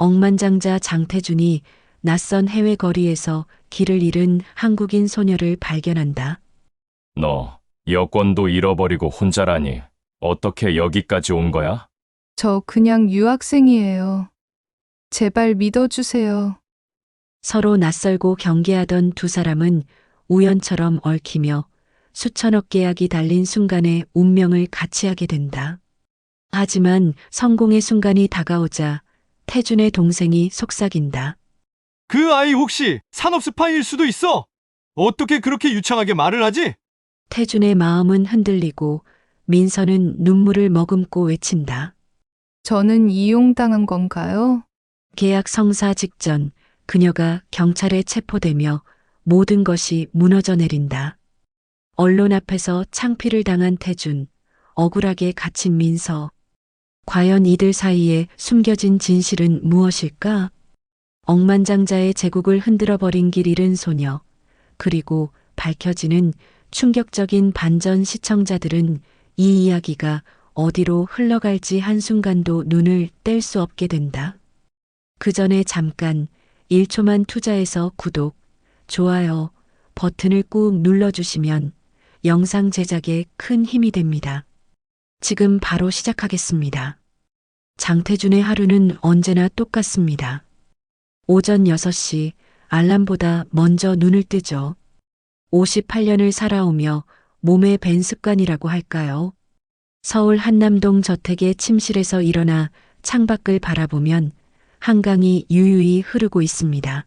억만장자 장태준이 낯선 해외 거리에서 길을 잃은 한국인 소녀를 발견한다. 너 여권도 잃어버리고 혼자라니 어떻게 여기까지 온 거야? 저 그냥 유학생이에요. 제발 믿어주세요. 서로 낯설고 경계하던 두 사람은 우연처럼 얽히며 수천억 계약이 달린 순간에 운명을 같이 하게 된다. 하지만 성공의 순간이 다가오자 태준의 동생이 속삭인다. 그 아이 혹시 산업 스파이일 수도 있어? 어떻게 그렇게 유창하게 말을 하지? 태준의 마음은 흔들리고 민서는 눈물을 머금고 외친다. 저는 이용당한 건가요? 계약 성사 직전 그녀가 경찰에 체포되며 모든 것이 무너져 내린다. 언론 앞에서 창피를 당한 태준, 억울하게 갇힌 민서. 과연 이들 사이에 숨겨진 진실은 무엇일까? 억만장자의 제국을 흔들어버린 길 잃은 소녀, 그리고 밝혀지는 충격적인 반전. 시청자들은 이 이야기가 어디로 흘러갈지 한순간도 눈을 뗄 수 없게 된다. 그 전에 잠깐 1초만 투자해서 구독, 좋아요 버튼을 꾹 눌러주시면 영상 제작에 큰 힘이 됩니다. 지금 바로 시작하겠습니다. 장태준의 하루는 언제나 똑같습니다. 오전 6시 알람보다 먼저 눈을 뜨죠. 58년을 살아오며 몸에 밴 습관이라고 할까요? 서울 한남동 저택의 침실에서 일어나 창밖을 바라보면 한강이 유유히 흐르고 있습니다.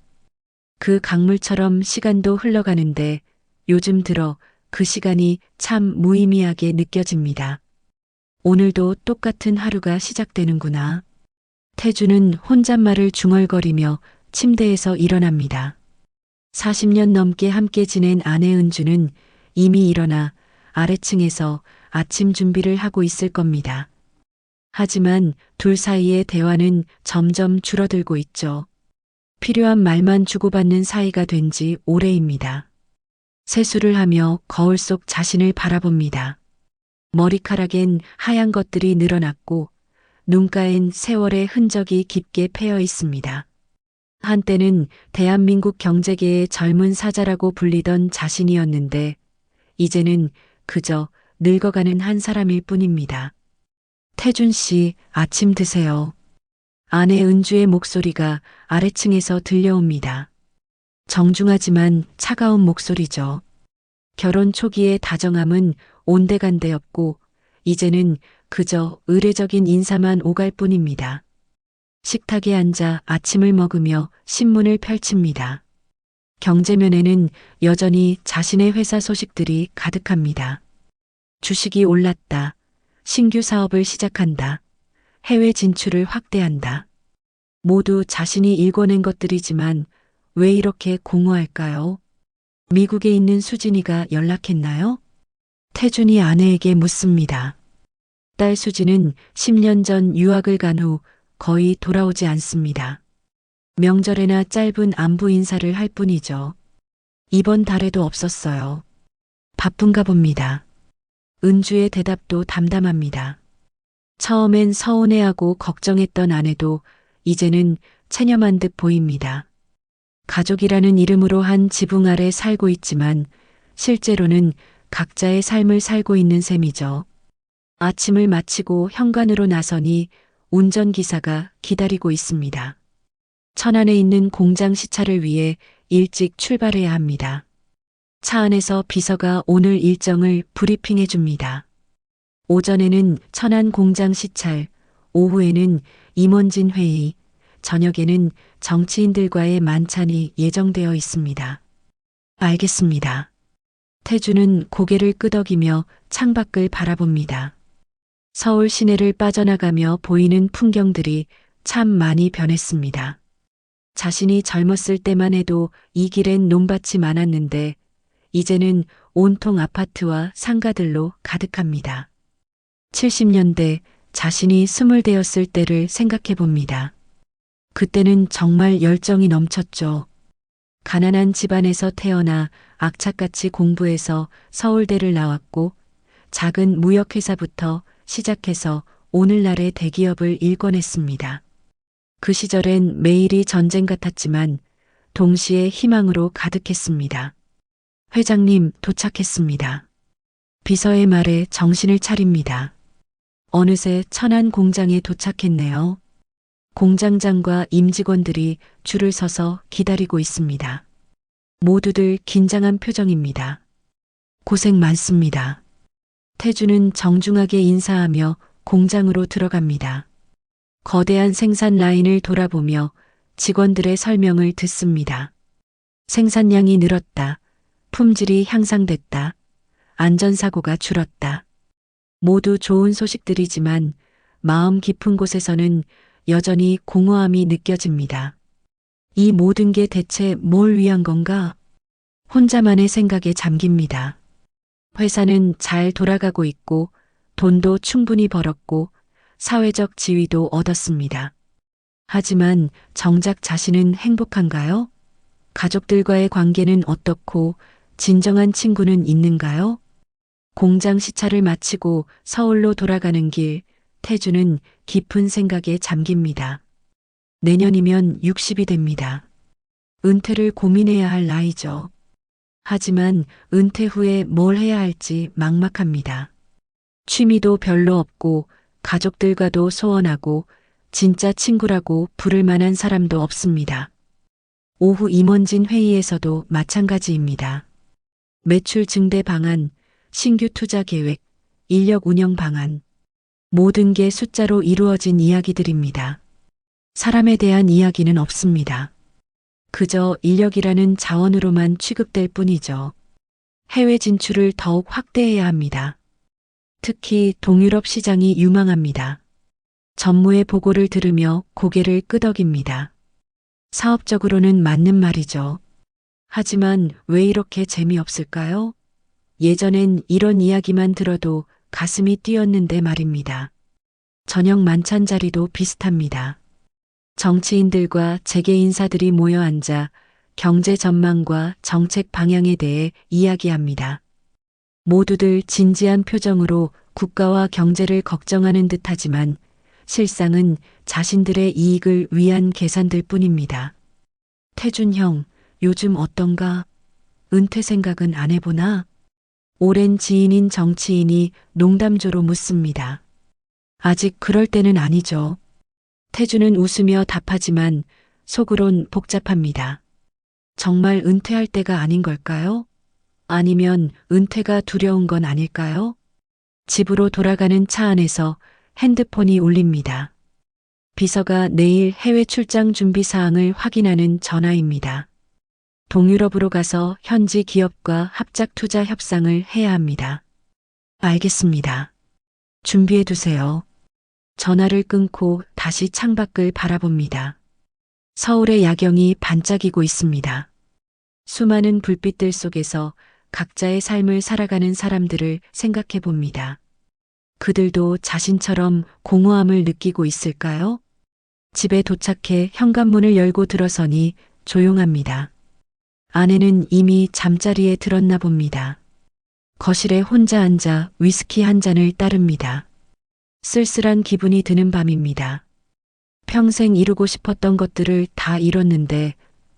그 강물처럼 시간도 흘러가는데 요즘 들어 그 시간이 참 무의미하게 느껴집니다. 오늘도 똑같은 하루가 시작되는구나. 태준은 혼잣말을 중얼거리며 침대에서 일어납니다. 40년 넘게 함께 지낸 아내 은주는 이미 일어나 아래층에서 아침 준비를 하고 있을 겁니다. 하지만 둘 사이의 대화는 점점 줄어들고 있죠. 필요한 말만 주고받는 사이가 된 지 오래입니다. 세수를 하며 거울 속 자신을 바라봅니다. 머리카락엔 하얀 것들이 늘어났고 눈가엔 세월의 흔적이 깊게 패여 있습니다. 한때는 대한민국 경제계의 젊은 사자라고 불리던 자신이었는데 이제는 그저 늙어가는 한 사람일 뿐입니다. 태준 씨, 아침 드세요. 아내 은주의 목소리가 아래층에서 들려옵니다. 정중하지만 차가운 목소리죠. 결혼 초기의 다정함은 온데간데였고 이제는 그저 의례적인 인사만 오갈 뿐입니다. 식탁에 앉아 아침을 먹으며 신문을 펼칩니다. 경제면에는 여전히 자신의 회사 소식들이 가득합니다. 주식이 올랐다. 신규 사업을 시작한다. 해외 진출을 확대한다. 모두 자신이 일궈낸 것들이지만 왜 이렇게 공허할까요? 미국에 있는 수진이가 연락했나요? 태준이 아내에게 묻습니다. 딸 수진은 10년 전 유학을 간 후 거의 돌아오지 않습니다. 명절에나 짧은 안부 인사를 할 뿐이죠. 이번 달에도 없었어요. 바쁜가 봅니다. 은주의 대답도 담담합니다. 처음엔 서운해하고 걱정했던 아내도 이제는 체념한 듯 보입니다. 가족이라는 이름으로 한 지붕 아래 살고 있지만 실제로는 각자의 삶을 살고 있는 셈이죠. 아침을 마치고 현관으로 나서니 운전기사가 기다리고 있습니다. 천안에 있는 공장 시차를 위해 일찍 출발해야 합니다. 차 안에서 비서가 오늘 일정을 브리핑해 줍니다. 오전에는 천안 공장 시찰, 오후에는 임원진 회의, 저녁에는 정치인들과의 만찬이 예정되어 있습니다. 알겠습니다. 태준은 고개를 끄덕이며 창밖을 바라봅니다. 서울 시내를 빠져나가며 보이는 풍경들이 참 많이 변했습니다. 자신이 젊었을 때만 해도 이 길엔 논밭이 많았는데 이제는 온통 아파트와 상가들로 가득합니다. 70년대 자신이 20대였을 때를 생각해 봅니다. 그때는 정말 열정이 넘쳤죠. 가난한 집안에서 태어나 악착같이 공부해서 서울대를 나왔고 작은 무역회사부터 시작해서 오늘날의 대기업을 일궈냈습니다. 그 시절엔 매일이 전쟁 같았지만 동시에 희망으로 가득했습니다. 회장님 도착했습니다. 비서의 말에 정신을 차립니다. 어느새 천안 공장에 도착했네요. 공장장과 임직원들이 줄을 서서 기다리고 있습니다. 모두들 긴장한 표정입니다. 고생 많습니다. 태주는 정중하게 인사하며 공장으로 들어갑니다. 거대한 생산 라인을 돌아보며 직원들의 설명을 듣습니다. 생산량이 늘었다. 품질이 향상됐다. 안전사고가 줄었다. 모두 좋은 소식들이지만 마음 깊은 곳에서는 여전히 공허함이 느껴집니다. 이 모든 게 대체 뭘 위한 건가? 혼자만의 생각에 잠깁니다. 회사는 잘 돌아가고 있고 돈도 충분히 벌었고 사회적 지위도 얻었습니다. 하지만 정작 자신은 행복한가요? 가족들과의 관계는 어떻고 진정한 친구는 있는가요? 공장 시차를 마치고 서울로 돌아가는 길, 태주는 깊은 생각에 잠깁니다. 내년이면 60이 됩니다. 은퇴를 고민해야 할 나이죠. 하지만 은퇴 후에 뭘 해야 할지 막막합니다. 취미도 별로 없고 가족들과도 소원하고 진짜 친구라고 부를 만한 사람도 없습니다. 오후 임원진 회의에서도 마찬가지입니다. 매출 증대 방안, 신규 투자 계획, 인력 운영 방안. 모든 게 숫자로 이루어진 이야기들입니다. 사람에 대한 이야기는 없습니다. 그저 인력이라는 자원으로만 취급될 뿐이죠. 해외 진출을 더욱 확대해야 합니다. 특히 동유럽 시장이 유망합니다. 전무의 보고를 들으며 고개를 끄덕입니다. 사업적으로는 맞는 말이죠. 하지만 왜 이렇게 재미없을까요? 예전엔 이런 이야기만 들어도 가슴이 뛰었는데 말입니다. 저녁 만찬 자리도 비슷합니다. 정치인들과 재계 인사들이 모여 앉아 경제 전망과 정책 방향에 대해 이야기합니다. 모두들 진지한 표정으로 국가와 경제를 걱정하는 듯하지만 실상은 자신들의 이익을 위한 계산들 뿐입니다. 태준 형, 요즘 어떤가? 은퇴 생각은 안 해보나? 오랜 지인인 정치인이 농담조로 묻습니다. 아직 그럴 때는 아니죠. 태주는 웃으며 답하지만 속으론 복잡합니다. 정말 은퇴할 때가 아닌 걸까요? 아니면 은퇴가 두려운 건 아닐까요? 집으로 돌아가는 차 안에서 핸드폰이 울립니다. 비서가 내일 해외 출장 준비 사항을 확인하는 전화입니다. 동유럽으로 가서 현지 기업과 합작 투자 협상을 해야 합니다. 알겠습니다. 준비해 두세요. 전화를 끊고 다시 창밖을 바라봅니다. 서울의 야경이 반짝이고 있습니다. 수많은 불빛들 속에서 각자의 삶을 살아가는 사람들을 생각해 봅니다. 그들도 자신처럼 공허함을 느끼고 있을까요? 집에 도착해 현관문을 열고 들어서니 조용합니다. 아내는 이미 잠자리에 들었나 봅니다. 거실에 혼자 앉아 위스키 한 잔을 따릅니다. 쓸쓸한 기분이 드는 밤입니다. 평생 이루고 싶었던 것들을 다 이뤘는데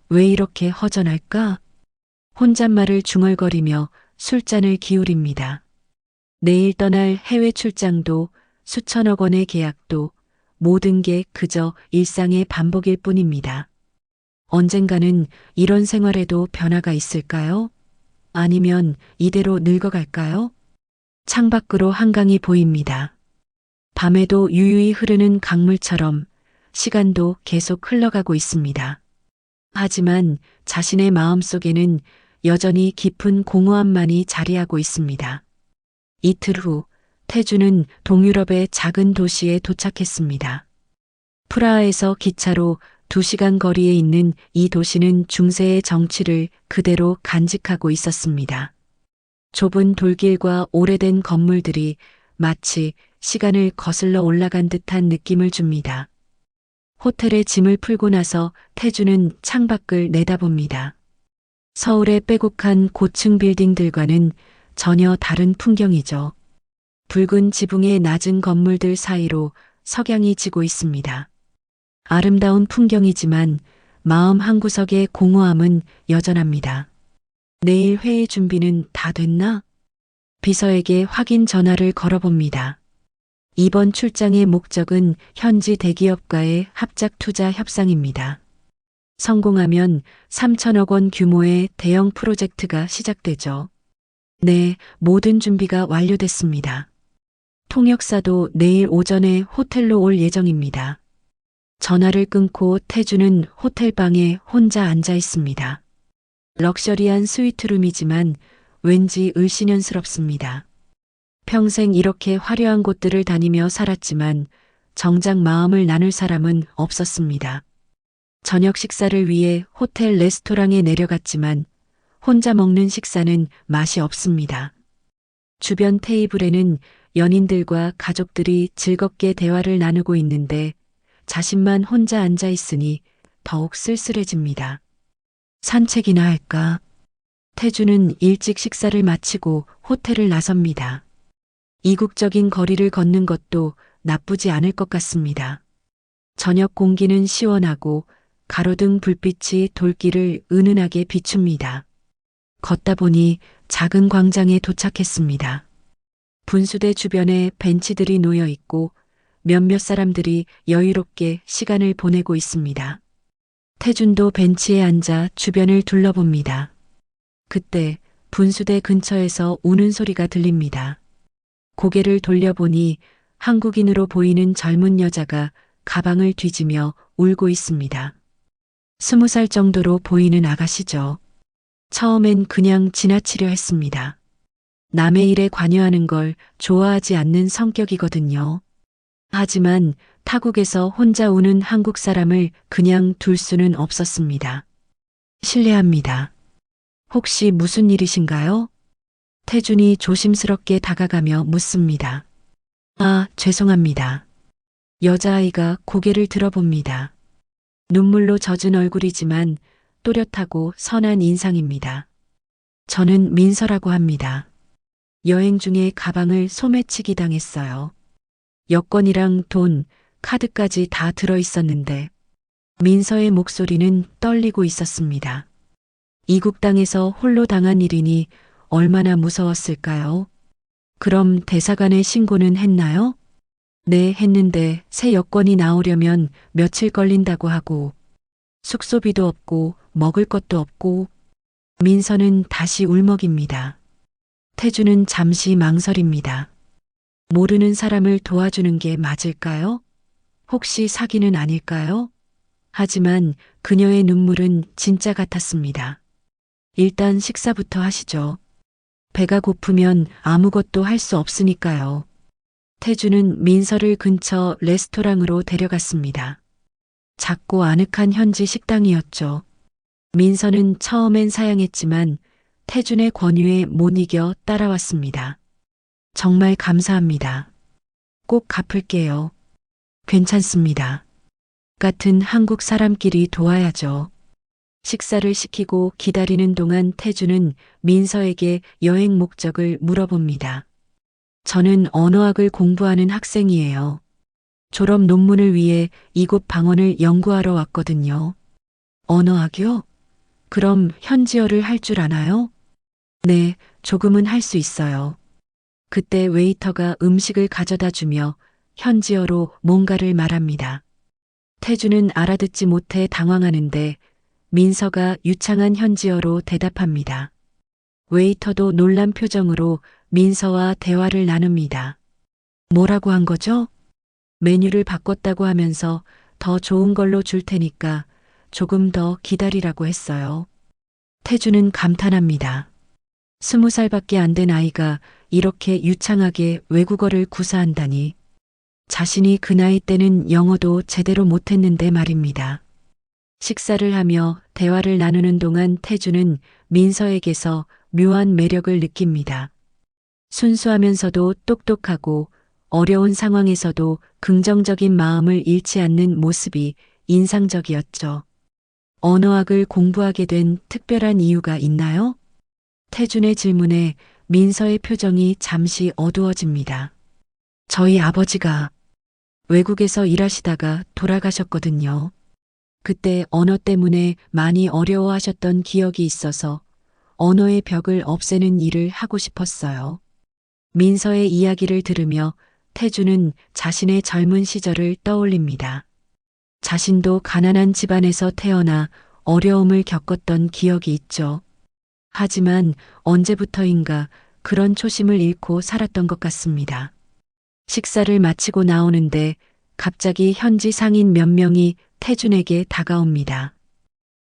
왜 이렇게 허전할까? 혼잣말을 중얼거리며 술잔을 기울입니다. 내일 떠날 해외 출장도 수천억 원의 계약도 모든 게 그저 일상의 반복일 뿐입니다. 언젠가는 이런 생활에도 변화가 있을까요? 아니면 이대로 늙어갈까요? 창밖으로 한강이 보입니다. 밤에도 유유히 흐르는 강물처럼 시간도 계속 흘러가고 있습니다. 하지만 자신의 마음속에는 여전히 깊은 공허함만이 자리하고 있습니다. 이틀 후 태주는 동유럽의 작은 도시에 도착했습니다. 프라하에서 기차로 2시간 거리에 있는 이 도시는 중세의 정치를 그대로 간직하고 있었습니다. 좁은 돌길과 오래된 건물들이 마치 시간을 거슬러 올라간 듯한 느낌을 줍니다. 호텔에 짐을 풀고 나서 태주는 창밖을 내다봅니다. 서울의 빼곡한 고층 빌딩들과는 전혀 다른 풍경이죠. 붉은 지붕의 낮은 건물들 사이로 석양이 지고 있습니다. 아름다운 풍경이지만 마음 한구석의 공허함은 여전합니다. 내일 회의 준비는 다 됐나? 비서에게 확인 전화를 걸어봅니다. 이번 출장의 목적은 현지 대기업과의 합작 투자 협상입니다. 성공하면 3천억 원 규모의 대형 프로젝트가 시작되죠. 네, 모든 준비가 완료됐습니다. 통역사도 내일 오전에 호텔로 올 예정입니다. 전화를 끊고 태주는 호텔방에 혼자 앉아 있습니다. 럭셔리한 스위트룸이지만 왠지 을씨년스럽습니다. 평생 이렇게 화려한 곳들을 다니며 살았지만 정작 마음을 나눌 사람은 없었습니다. 저녁 식사를 위해 호텔 레스토랑에 내려갔지만 혼자 먹는 식사는 맛이 없습니다. 주변 테이블에는 연인들과 가족들이 즐겁게 대화를 나누고 있는데 자신만 혼자 앉아 있으니 더욱 쓸쓸해집니다. 산책이나 할까? 태주는 일찍 식사를 마치고 호텔을 나섭니다. 이국적인 거리를 걷는 것도 나쁘지 않을 것 같습니다. 저녁 공기는 시원하고 가로등 불빛이 돌길을 은은하게 비춥니다. 걷다 보니 작은 광장에 도착했습니다. 분수대 주변에 벤치들이 놓여 있고 몇몇 사람들이 여유롭게 시간을 보내고 있습니다. 태준도 벤치에 앉아 주변을 둘러봅니다. 그때 분수대 근처에서 우는 소리가 들립니다. 고개를 돌려보니 한국인으로 보이는 젊은 여자가 가방을 뒤지며 울고 있습니다. 20살 정도로 보이는 아가씨죠. 처음엔 그냥 지나치려 했습니다. 남의 일에 관여하는 걸 좋아하지 않는 성격이거든요. 하지만 타국에서 혼자 우는 한국 사람을 그냥 둘 수는 없었습니다. 실례합니다. 혹시 무슨 일이신가요? 태준이 조심스럽게 다가가며 묻습니다. 아, 죄송합니다. 여자아이가 고개를 들어봅니다. 눈물로 젖은 얼굴이지만 또렷하고 선한 인상입니다. 저는 민서라고 합니다. 여행 중에 가방을 소매치기 당했어요. 여권이랑 돈, 카드까지 다 들어 있었는데 민서의 목소리는 떨리고 있었습니다. 이국 땅에서 홀로 당한 일이니 얼마나 무서웠을까요? 그럼 대사관에 신고는 했나요? 네, 했는데 새 여권이 나오려면 며칠 걸린다고 하고 숙소비도 없고 먹을 것도 없고. 민서는 다시 울먹입니다. 태주는 잠시 망설입니다. 모르는 사람을 도와주는 게 맞을까요? 혹시 사기는 아닐까요? 하지만 그녀의 눈물은 진짜 같았습니다. 일단 식사부터 하시죠. 배가 고프면 아무것도 할 수 없으니까요. 태주는 민서를 근처 레스토랑으로 데려갔습니다. 작고 아늑한 현지 식당이었죠. 민서는 처음엔 사양했지만 태준의 권유에 못 이겨 따라왔습니다. 정말 감사합니다. 꼭 갚을게요. 괜찮습니다. 같은 한국 사람끼리 도와야죠. 식사를 시키고 기다리는 동안 태주는 민서에게 여행 목적을 물어봅니다. 저는 언어학을 공부하는 학생이에요. 졸업 논문을 위해 이곳 방언을 연구하러 왔거든요. 언어학이요? 그럼 현지어를 할 줄 아나요? 네, 조금은 할 수 있어요. 그때 웨이터가 음식을 가져다 주며 현지어로 뭔가를 말합니다. 태주는 알아듣지 못해 당황하는데 민서가 유창한 현지어로 대답합니다. 웨이터도 놀란 표정으로 민서와 대화를 나눕니다. 뭐라고 한 거죠? 메뉴를 바꿨다고 하면서 더 좋은 걸로 줄 테니까 조금 더 기다리라고 했어요. 태주는 감탄합니다. 20살밖에 안 된 아이가 이렇게 유창하게 외국어를 구사한다니. 자신이 그 나이 때는 영어도 제대로 못했는데 말입니다. 식사를 하며 대화를 나누는 동안 태주는 민서에게서 묘한 매력을 느낍니다. 순수하면서도 똑똑하고 어려운 상황에서도 긍정적인 마음을 잃지 않는 모습이 인상적이었죠. 언어학을 공부하게 된 특별한 이유가 있나요? 태준의 질문에 민서의 표정이 잠시 어두워집니다. 저희 아버지가 외국에서 일하시다가 돌아가셨거든요. 그때 언어 때문에 많이 어려워하셨던 기억이 있어서 언어의 벽을 없애는 일을 하고 싶었어요. 민서의 이야기를 들으며 태주는 자신의 젊은 시절을 떠올립니다. 자신도 가난한 집안에서 태어나 어려움을 겪었던 기억이 있죠. 하지만 언제부터인가 그런 초심을 잃고 살았던 것 같습니다. 식사를 마치고 나오는데 갑자기 현지 상인 몇 명이 태준에게 다가옵니다.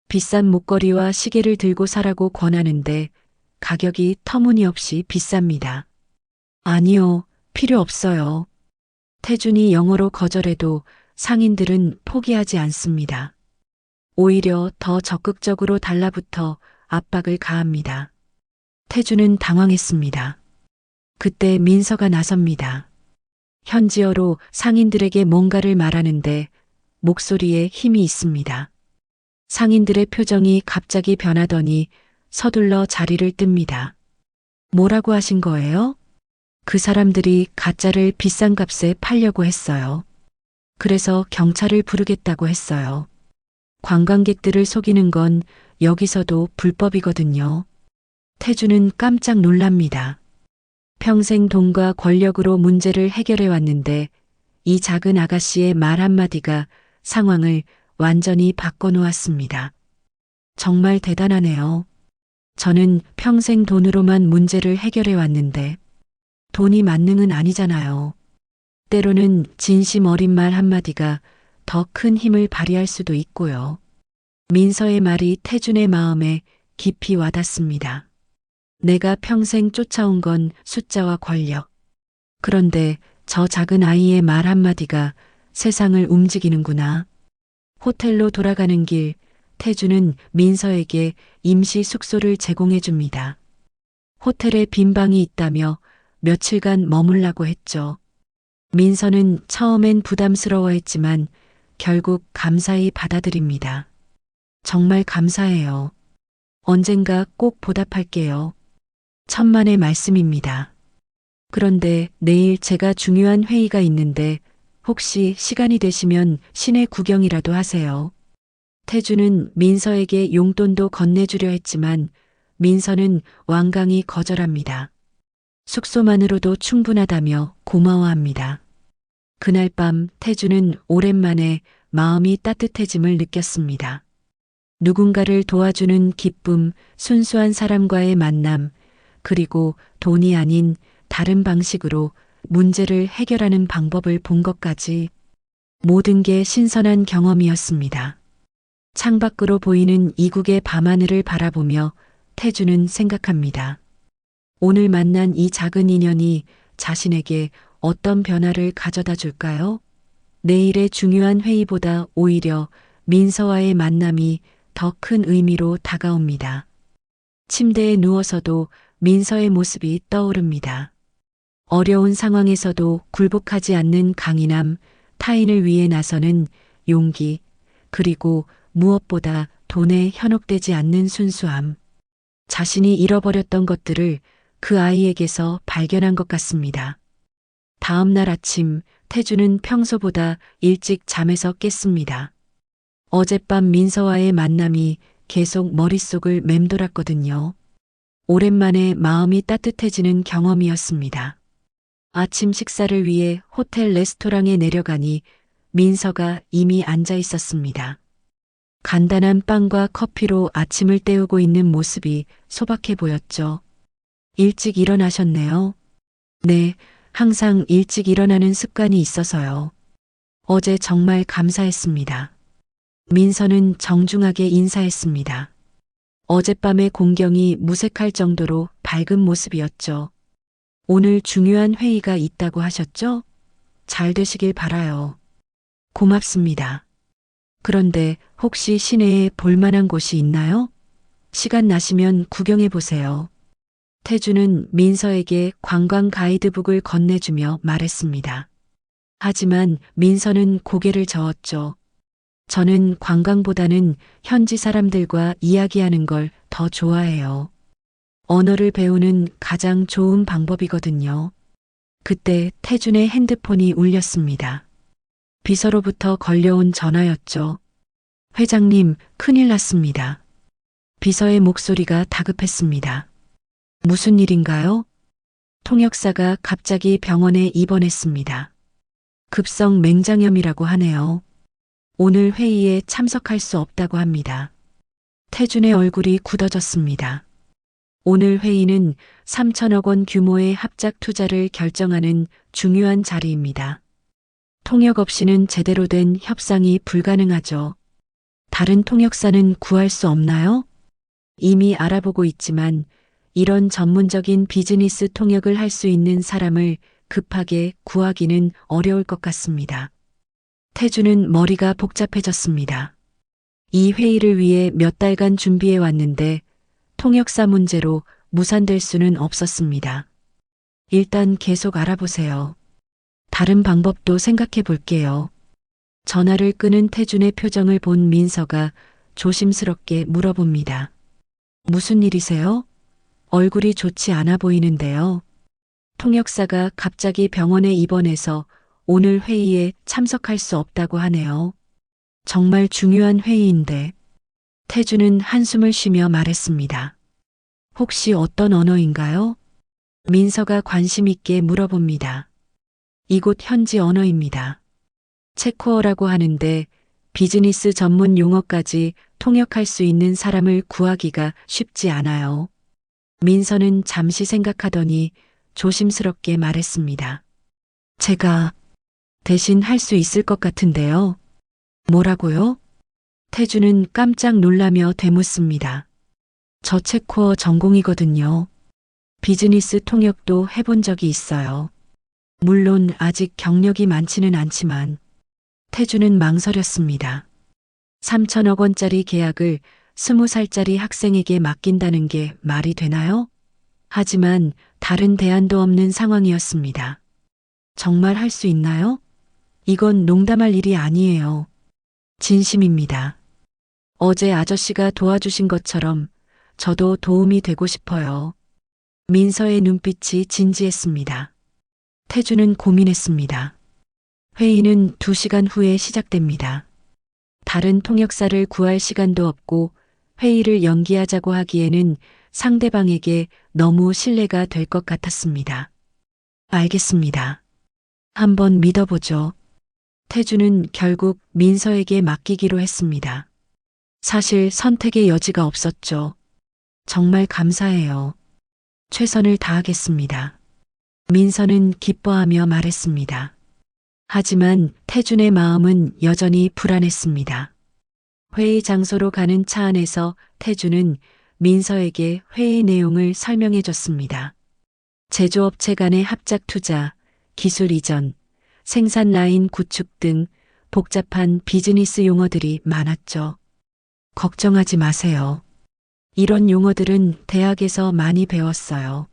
비싼 목걸이와 시계를 들고 사라고 권하는데 가격이 터무니없이 비쌉니다. 아니요, 필요 없어요. 태준이 영어로 거절해도 상인들은 포기하지 않습니다. 오히려 더 적극적으로 달라붙어 압박을 가합니다. 태준은 당황했습니다. 그때 민서가 나섭니다. 현지어로 상인들에게 뭔가를 말하는데 목소리에 힘이 있습니다. 상인들의 표정이 갑자기 변하더니 서둘러 자리를 뜹니다. 뭐라고 하신 거예요? 그 사람들이 가짜를 비싼 값에 팔려고 했어요. 그래서 경찰을 부르겠다고 했어요. 관광객들을 속이는 건 여기서도 불법이거든요. 태주는 깜짝 놀랍니다. 평생 돈과 권력으로 문제를 해결해 왔는데 이 작은 아가씨의 말 한마디가 상황을 완전히 바꿔놓았습니다. 정말 대단하네요. 저는 평생 돈으로만 문제를 해결해 왔는데 돈이 만능은 아니잖아요. 때로는 진심 어린 말 한마디가 더 큰 힘을 발휘할 수도 있고요. 민서의 말이 태준의 마음에 깊이 와닿습니다. 내가 평생 쫓아온 건 숫자와 권력. 그런데 저 작은 아이의 말 한마디가 세상을 움직이는구나. 호텔로 돌아가는 길, 태주는 민서에게 임시 숙소를 제공해 줍니다. 호텔에 빈 방이 있다며 며칠간 머물라고 했죠. 민서는 처음엔 부담스러워했지만 결국 감사히 받아들입니다. 정말 감사해요. 언젠가 꼭 보답할게요. 천만의 말씀입니다. 그런데 내일 제가 중요한 회의가 있는데 혹시 시간이 되시면 시내 구경이라도 하세요. 태주는 민서에게 용돈도 건네주려 했지만 민서는 완강히 거절합니다. 숙소만으로도 충분하다며 고마워합니다. 그날 밤 태주는 오랜만에 마음이 따뜻해짐을 느꼈습니다. 누군가를 도와주는 기쁨, 순수한 사람과의 만남, 그리고 돈이 아닌 다른 방식으로 문제를 해결하는 방법을 본 것까지 모든 게 신선한 경험이었습니다. 창밖으로 보이는 이국의 밤하늘을 바라보며 태주는 생각합니다. 오늘 만난 이 작은 인연이 자신에게 어떤 변화를 가져다 줄까요? 내일의 중요한 회의보다 오히려 민서와의 만남이 더 큰 의미로 다가옵니다. 침대에 누워서도 민서의 모습이 떠오릅니다. 어려운 상황에서도 굴복하지 않는 강인함, 타인을 위해 나서는 용기, 그리고 무엇보다 돈에 현혹되지 않는 순수함. 자신이 잃어버렸던 것들을 그 아이에게서 발견한 것 같습니다. 다음 날 아침, 태주는 평소보다 일찍 잠에서 깼습니다. 어젯밤 민서와의 만남이 계속 머릿속을 맴돌았거든요. 오랜만에 마음이 따뜻해지는 경험이었습니다. 아침 식사를 위해 호텔 레스토랑에 내려가니 민서가 이미 앉아 있었습니다. 간단한 빵과 커피로 아침을 때우고 있는 모습이 소박해 보였죠. 일찍 일어나셨네요. 네, 항상 일찍 일어나는 습관이 있어서요. 어제 정말 감사했습니다. 민서는 정중하게 인사했습니다. 어젯밤의 공경이 무색할 정도로 밝은 모습이었죠. 오늘 중요한 회의가 있다고 하셨죠? 잘 되시길 바라요. 고맙습니다. 그런데 혹시 시내에 볼만한 곳이 있나요? 시간 나시면 구경해 보세요. 태주는 민서에게 관광 가이드북을 건네주며 말했습니다. 하지만 민서는 고개를 저었죠. 저는 관광보다는 현지 사람들과 이야기하는 걸 더 좋아해요. 언어를 배우는 가장 좋은 방법이거든요. 그때 태준의 핸드폰이 울렸습니다. 비서로부터 걸려온 전화였죠. 회장님, 큰일 났습니다. 비서의 목소리가 다급했습니다. 무슨 일인가요? 통역사가 갑자기 병원에 입원했습니다. 급성 맹장염이라고 하네요. 오늘 회의에 참석할 수 없다고 합니다. 태준의 얼굴이 굳어졌습니다. 오늘 회의는 3천억 원 규모의 합작 투자를 결정하는 중요한 자리입니다. 통역 없이는 제대로 된 협상이 불가능하죠. 다른 통역사는 구할 수 없나요? 이미 알아보고 있지만 이런 전문적인 비즈니스 통역을 할 수 있는 사람을 급하게 구하기는 어려울 것 같습니다. 태주는 머리가 복잡해졌습니다. 이 회의를 위해 몇 달간 준비해 왔는데 통역사 문제로 무산될 수는 없었습니다. 일단 계속 알아보세요. 다른 방법도 생각해 볼게요. 전화를 끄는 태준의 표정을 본 민서가 조심스럽게 물어봅니다. 무슨 일이세요? 얼굴이 좋지 않아 보이는데요. 통역사가 갑자기 병원에 입원해서 오늘 회의에 참석할 수 없다고 하네요. 정말 중요한 회의인데. 태주는 한숨을 쉬며 말했습니다. 혹시 어떤 언어인가요? 민서가 관심 있게 물어봅니다. 이곳 현지 언어입니다. 체코어라고 하는데 비즈니스 전문 용어까지 통역할 수 있는 사람을 구하기가 쉽지 않아요. 민서는 잠시 생각하더니 조심스럽게 말했습니다. 제가 대신 할 수 있을 것 같은데요. 뭐라고요? 태주는 깜짝 놀라며 되묻습니다. 저 체코어 전공이거든요. 비즈니스 통역도 해본 적이 있어요. 물론 아직 경력이 많지는 않지만. 태주는 망설였습니다. 3천억 원짜리 계약을 20살짜리 학생에게 맡긴다는 게 말이 되나요? 하지만 다른 대안도 없는 상황이었습니다. 정말 할 수 있나요? 이건 농담할 일이 아니에요. 진심입니다. 어제 아저씨가 도와주신 것처럼 저도 도움이 되고 싶어요. 민서의 눈빛이 진지했습니다. 태주는 고민했습니다. 회의는 2시간 후에 시작됩니다. 다른 통역사를 구할 시간도 없고 회의를 연기하자고 하기에는 상대방에게 너무 신뢰가 될 것 같았습니다. 알겠습니다. 한번 믿어보죠. 태주는 결국 민서에게 맡기기로 했습니다. 사실 선택의 여지가 없었죠. 정말 감사해요. 최선을 다하겠습니다. 민서는 기뻐하며 말했습니다. 하지만 태준의 마음은 여전히 불안했습니다. 회의 장소로 가는 차 안에서 태준은 민서에게 회의 내용을 설명해 줬습니다. 제조업체 간의 합작 투자, 기술 이전, 생산 라인 구축 등 복잡한 비즈니스 용어들이 많았죠. 걱정하지 마세요. 이런 용어들은 대학에서 많이 배웠어요.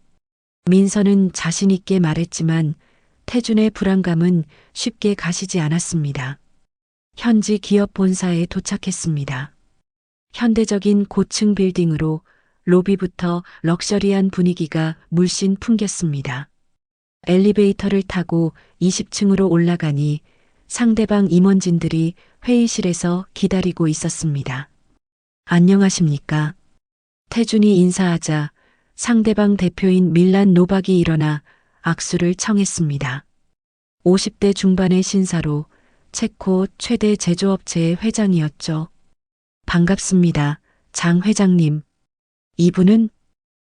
민서는 자신 있게 말했지만 태준의 불안감은 쉽게 가시지 않았습니다. 현지 기업 본사에 도착했습니다. 현대적인 고층 빌딩으로 로비부터 럭셔리한 분위기가 물씬 풍겼습니다. 엘리베이터를 타고 20층으로 올라가니 상대방 임원진들이 회의실에서 기다리고 있었습니다. 안녕하십니까? 태준이 인사하자 상대방 대표인 밀란 노박이 일어나 악수를 청했습니다. 50대 중반의 신사로 체코 최대 제조업체의 회장이었죠. 반갑습니다, 장 회장님. 이분은?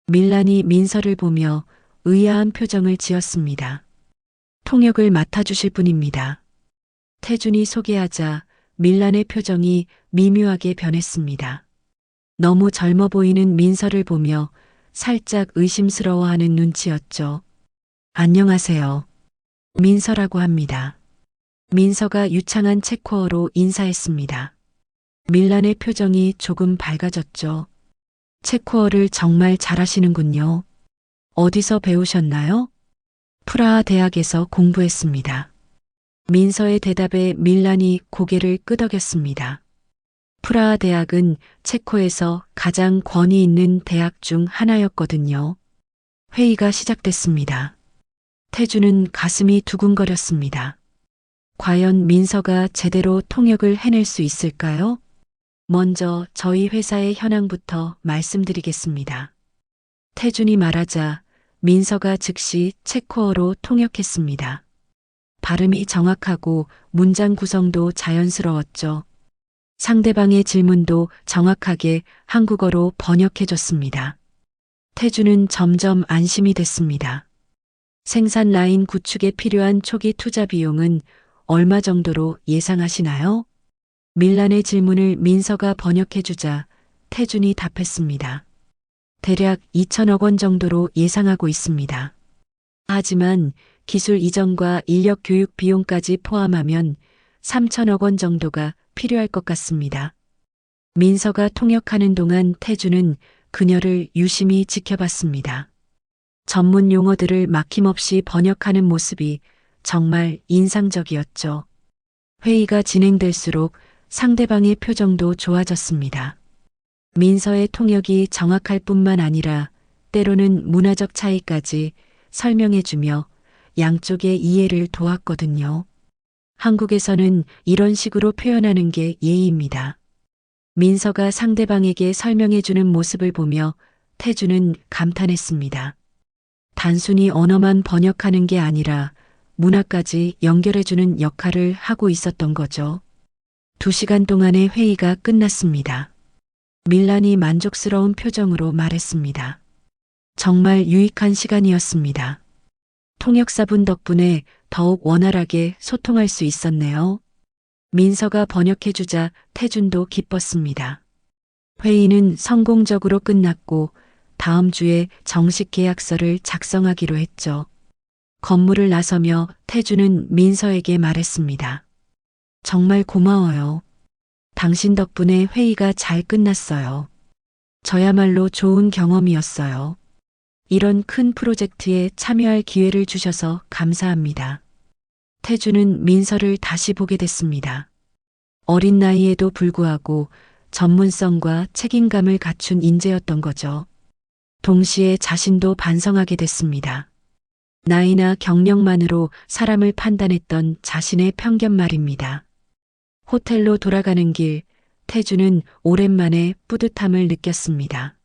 밀란이 민서를 보며 의아한 표정을 지었습니다. 통역을 맡아주실 분입니다. 태준이 소개하자 밀란의 표정이 미묘하게 변했습니다. 너무 젊어 보이는 민서를 보며 살짝 의심스러워하는 눈치였죠. 안녕하세요. 민서라고 합니다. 민서가 유창한 체코어로 인사했습니다. 밀란의 표정이 조금 밝아졌죠. 체코어를 정말 잘하시는군요. 어디서 배우셨나요? 프라하 대학에서 공부했습니다. 민서의 대답에 밀란이 고개를 끄덕였습니다. 프라하 대학은 체코에서 가장 권위 있는 대학 중 하나였거든요. 회의가 시작됐습니다. 태주는 가슴이 두근거렸습니다. 과연 민서가 제대로 통역을 해낼 수 있을까요? 먼저 저희 회사의 현황부터 말씀드리겠습니다. 태준이 말하자 민서가 즉시 체코어로 통역했습니다. 발음이 정확하고 문장 구성도 자연스러웠죠. 상대방의 질문도 정확하게 한국어로 번역해줬습니다. 태준은 점점 안심이 됐습니다. 생산 라인 구축에 필요한 초기 투자 비용은 얼마 정도로 예상하시나요? 밀란의 질문을 민서가 번역해주자 태준이 답했습니다. 대략 2천억 원 정도로 예상하고 있습니다. 하지만 기술 이전과 인력 교육 비용까지 포함하면 3천억 원 정도가 필요할 것 같습니다. 민서가 통역하는 동안 태준은 그녀를 유심히 지켜봤습니다. 전문 용어들을 막힘없이 번역하는 모습이 정말 인상적이었죠. 회의가 진행될수록 상대방의 표정도 좋아졌습니다. 민서의 통역이 정확할 뿐만 아니라 때로는 문화적 차이까지 설명해주며 양쪽의 이해를 도왔거든요. 한국에서는 이런 식으로 표현하는 게 예의입니다. 민서가 상대방에게 설명해주는 모습을 보며 태준은 감탄했습니다. 단순히 언어만 번역하는 게 아니라 문화까지 연결해주는 역할을 하고 있었던 거죠. 2시간 동안의 회의가 끝났습니다. 밀란이 만족스러운 표정으로 말했습니다. 정말 유익한 시간이었습니다. 통역사분 덕분에 더욱 원활하게 소통할 수 있었네요. 민서가 번역해주자 태준도 기뻤습니다. 회의는 성공적으로 끝났고 다음 주에 정식 계약서를 작성하기로 했죠. 건물을 나서며 태준은 민서에게 말했습니다. 정말 고마워요. 당신 덕분에 회의가 잘 끝났어요. 저야말로 좋은 경험이었어요. 이런 큰 프로젝트에 참여할 기회를 주셔서 감사합니다. 태준은 민서를 다시 보게 됐습니다. 어린 나이에도 불구하고 전문성과 책임감을 갖춘 인재였던 거죠. 동시에 자신도 반성하게 됐습니다. 나이나 경력만으로 사람을 판단했던 자신의 편견 말입니다. 호텔로 돌아가는 길, 태준은 오랜만에 뿌듯함을 느꼈습니다.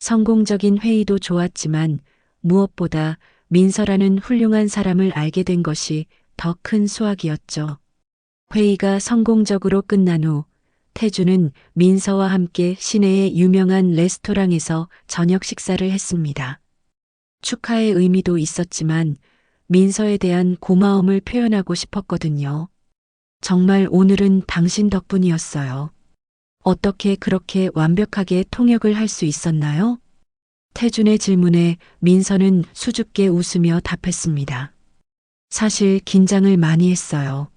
성공적인 회의도 좋았지만 무엇보다 민서라는 훌륭한 사람을 알게 된 것이 더 큰 수확이었죠. 회의가 성공적으로 끝난 후 태준은 민서와 함께 시내의 유명한 레스토랑에서 저녁 식사를 했습니다. 축하의 의미도 있었지만 민서에 대한 고마움을 표현하고 싶었거든요. 정말 오늘은 당신 덕분이었어요. 어떻게 그렇게 완벽하게 통역을 할 수 있었나요? 태준의 질문에 민서는 수줍게 웃으며 답했습니다. 사실 긴장을 많이 했어요.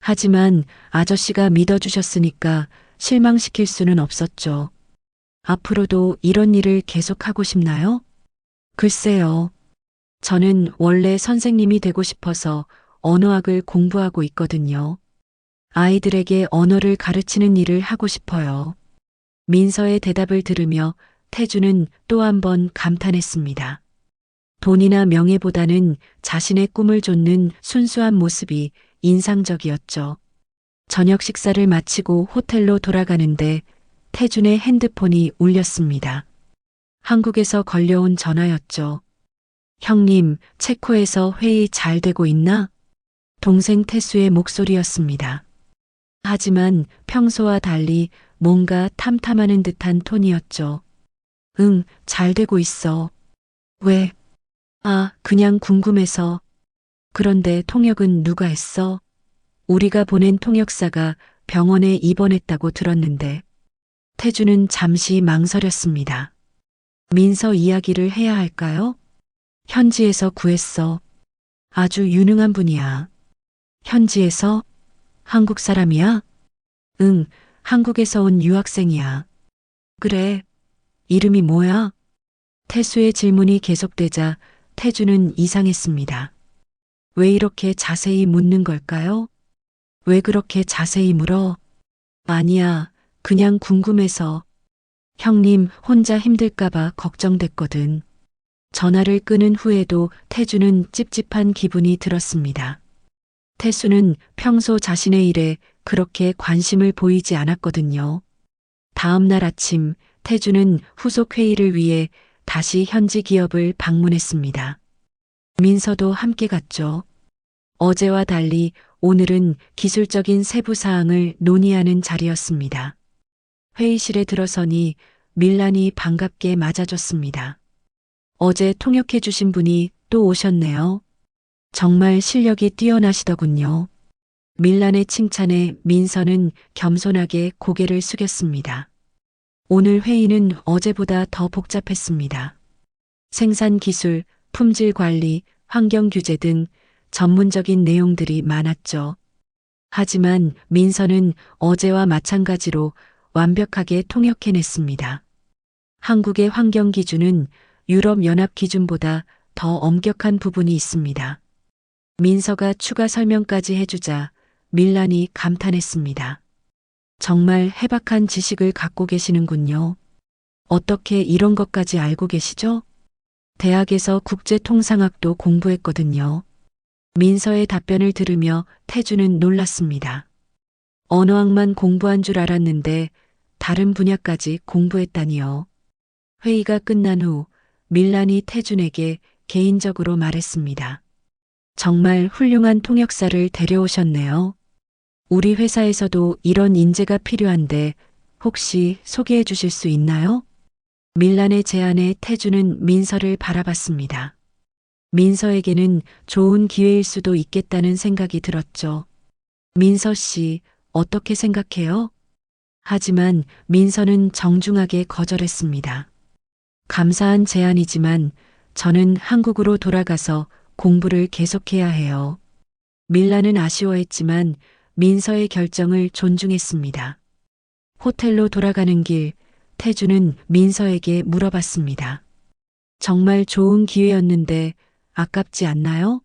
하지만 아저씨가 믿어주셨으니까 실망시킬 수는 없었죠. 앞으로도 이런 일을 계속하고 싶나요? 글쎄요. 저는 원래 선생님이 되고 싶어서 언어학을 공부하고 있거든요. 아이들에게 언어를 가르치는 일을 하고 싶어요. 민서의 대답을 들으며 태준은 또 한 번 감탄했습니다. 돈이나 명예보다는 자신의 꿈을 좇는 순수한 모습이 인상적이었죠. 저녁 식사를 마치고 호텔로 돌아가는데 태준의 핸드폰이 울렸습니다. 한국에서 걸려온 전화였죠. 형님, 체코에서 회의 잘 되고 있나? 동생 태수의 목소리였습니다. 하지만 평소와 달리 뭔가 탐탐하는 듯한 톤이었죠. 응, 잘 되고 있어. 왜? 아, 그냥 궁금해서. 그런데 통역은 누가 했어? 우리가 보낸 통역사가 병원에 입원했다고 들었는데. 태준은 잠시 망설였습니다. 민서 이야기를 해야 할까요? 현지에서 구했어. 아주 유능한 분이야. 현지에서? 한국 사람이야? 응, 한국에서 온 유학생이야. 그래. 이름이 뭐야? 태수의 질문이 계속되자 태준은 이상했습니다. 왜 이렇게 자세히 묻는 걸까요? 왜 그렇게 자세히 물어? 아니야, 그냥 궁금해서. 형님 혼자 힘들까봐 걱정됐거든. 전화를 끊은 후에도 태준은 찝찝한 기분이 들었습니다. 태수는 평소 자신의 일에 그렇게 관심을 보이지 않았거든요. 다음 날 아침 태주는 후속 회의를 위해 다시 현지 기업을 방문했습니다. 민서도 함께 갔죠. 어제와 달리 오늘은 기술적인 세부 사항을 논의하는 자리였습니다. 회의실에 들어서니 밀란이 반갑게 맞아줬습니다. 어제 통역해 주신 분이 또 오셨네요. 정말 실력이 뛰어나시더군요. 밀란의 칭찬에 민서는 겸손하게 고개를 숙였습니다. 오늘 회의는 어제보다 더 복잡했습니다. 생산 기술, 품질 관리, 환경 규제 등 전문적인 내용들이 많았죠. 하지만 민서는 어제와 마찬가지로 완벽하게 통역해냈습니다. 한국의 환경 기준은 유럽연합 기준보다 더 엄격한 부분이 있습니다. 민서가 추가 설명까지 해주자 밀란이 감탄했습니다. 정말 해박한 지식을 갖고 계시는군요. 어떻게 이런 것까지 알고 계시죠? 대학에서 국제통상학도 공부했거든요. 민서의 답변을 들으며 태주는 놀랐습니다. 언어학만 공부한 줄 알았는데 다른 분야까지 공부했다니요. 회의가 끝난 후 밀란이 태준에게 개인적으로 말했습니다. 정말 훌륭한 통역사를 데려오셨네요. 우리 회사에서도 이런 인재가 필요한데 혹시 소개해 주실 수 있나요? 밀란의 제안에 태주는 민서를 바라봤습니다. 민서에게는 좋은 기회일 수도 있겠다는 생각이 들었죠. 민서 씨, 어떻게 생각해요? 하지만 민서는 정중하게 거절했습니다. 감사한 제안이지만 저는 한국으로 돌아가서 공부를 계속해야 해요. 밀란은 아쉬워했지만 민서의 결정을 존중했습니다. 호텔로 돌아가는 길, 태주는 민서에게 물어봤습니다. 정말 좋은 기회였는데 아깝지 않나요?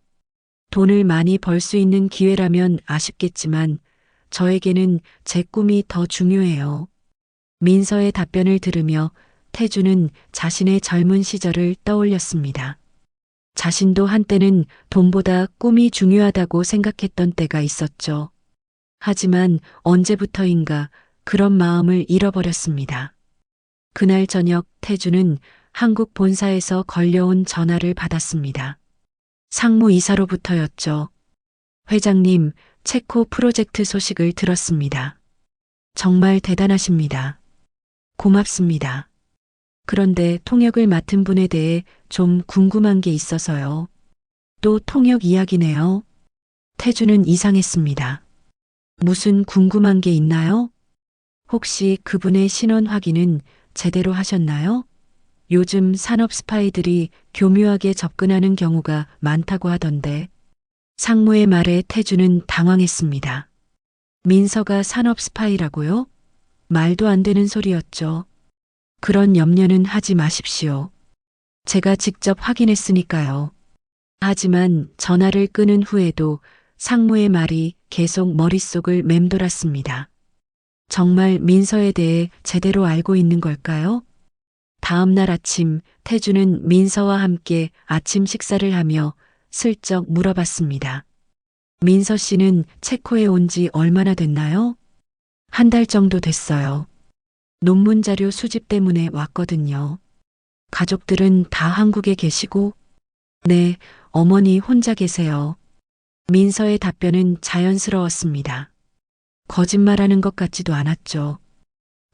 돈을 많이 벌 수 있는 기회라면 아쉽겠지만 저에게는 제 꿈이 더 중요해요. 민서의 답변을 들으며 태주는 자신의 젊은 시절을 떠올렸습니다. 자신도 한때는 돈보다 꿈이 중요하다고 생각했던 때가 있었죠. 하지만 언제부터인가 그런 마음을 잃어버렸습니다. 그날 저녁 태주는 한국 본사에서 걸려온 전화를 받았습니다. 상무이사로부터였죠. 회장님, 체코 프로젝트 소식을 들었습니다. 정말 대단하십니다. 고맙습니다. 그런데 통역을 맡은 분에 대해 좀 궁금한 게 있어서요. 또 통역 이야기네요. 태주는 이상했습니다. 무슨 궁금한 게 있나요? 혹시 그분의 신원 확인은 제대로 하셨나요? 요즘 산업 스파이들이 교묘하게 접근하는 경우가 많다고 하던데. 상무의 말에 태주는 당황했습니다. 민서가 산업 스파이라고요? 말도 안 되는 소리였죠. 그런 염려는 하지 마십시오. 제가 직접 확인했으니까요. 하지만 전화를 끊은 후에도 상무의 말이 계속 머릿속을 맴돌았습니다. 정말 민서에 대해 제대로 알고 있는 걸까요? 다음 날 아침 태주는 민서와 함께 아침 식사를 하며 슬쩍 물어봤습니다. 민서 씨는 체코에 온 지 얼마나 됐나요? 한 달 정도 됐어요. 논문 자료 수집 때문에 왔거든요. 가족들은 다 한국에 계시고? 네, 어머니 혼자 계세요. 민서의 답변은 자연스러웠습니다. 거짓말하는 것 같지도 않았죠.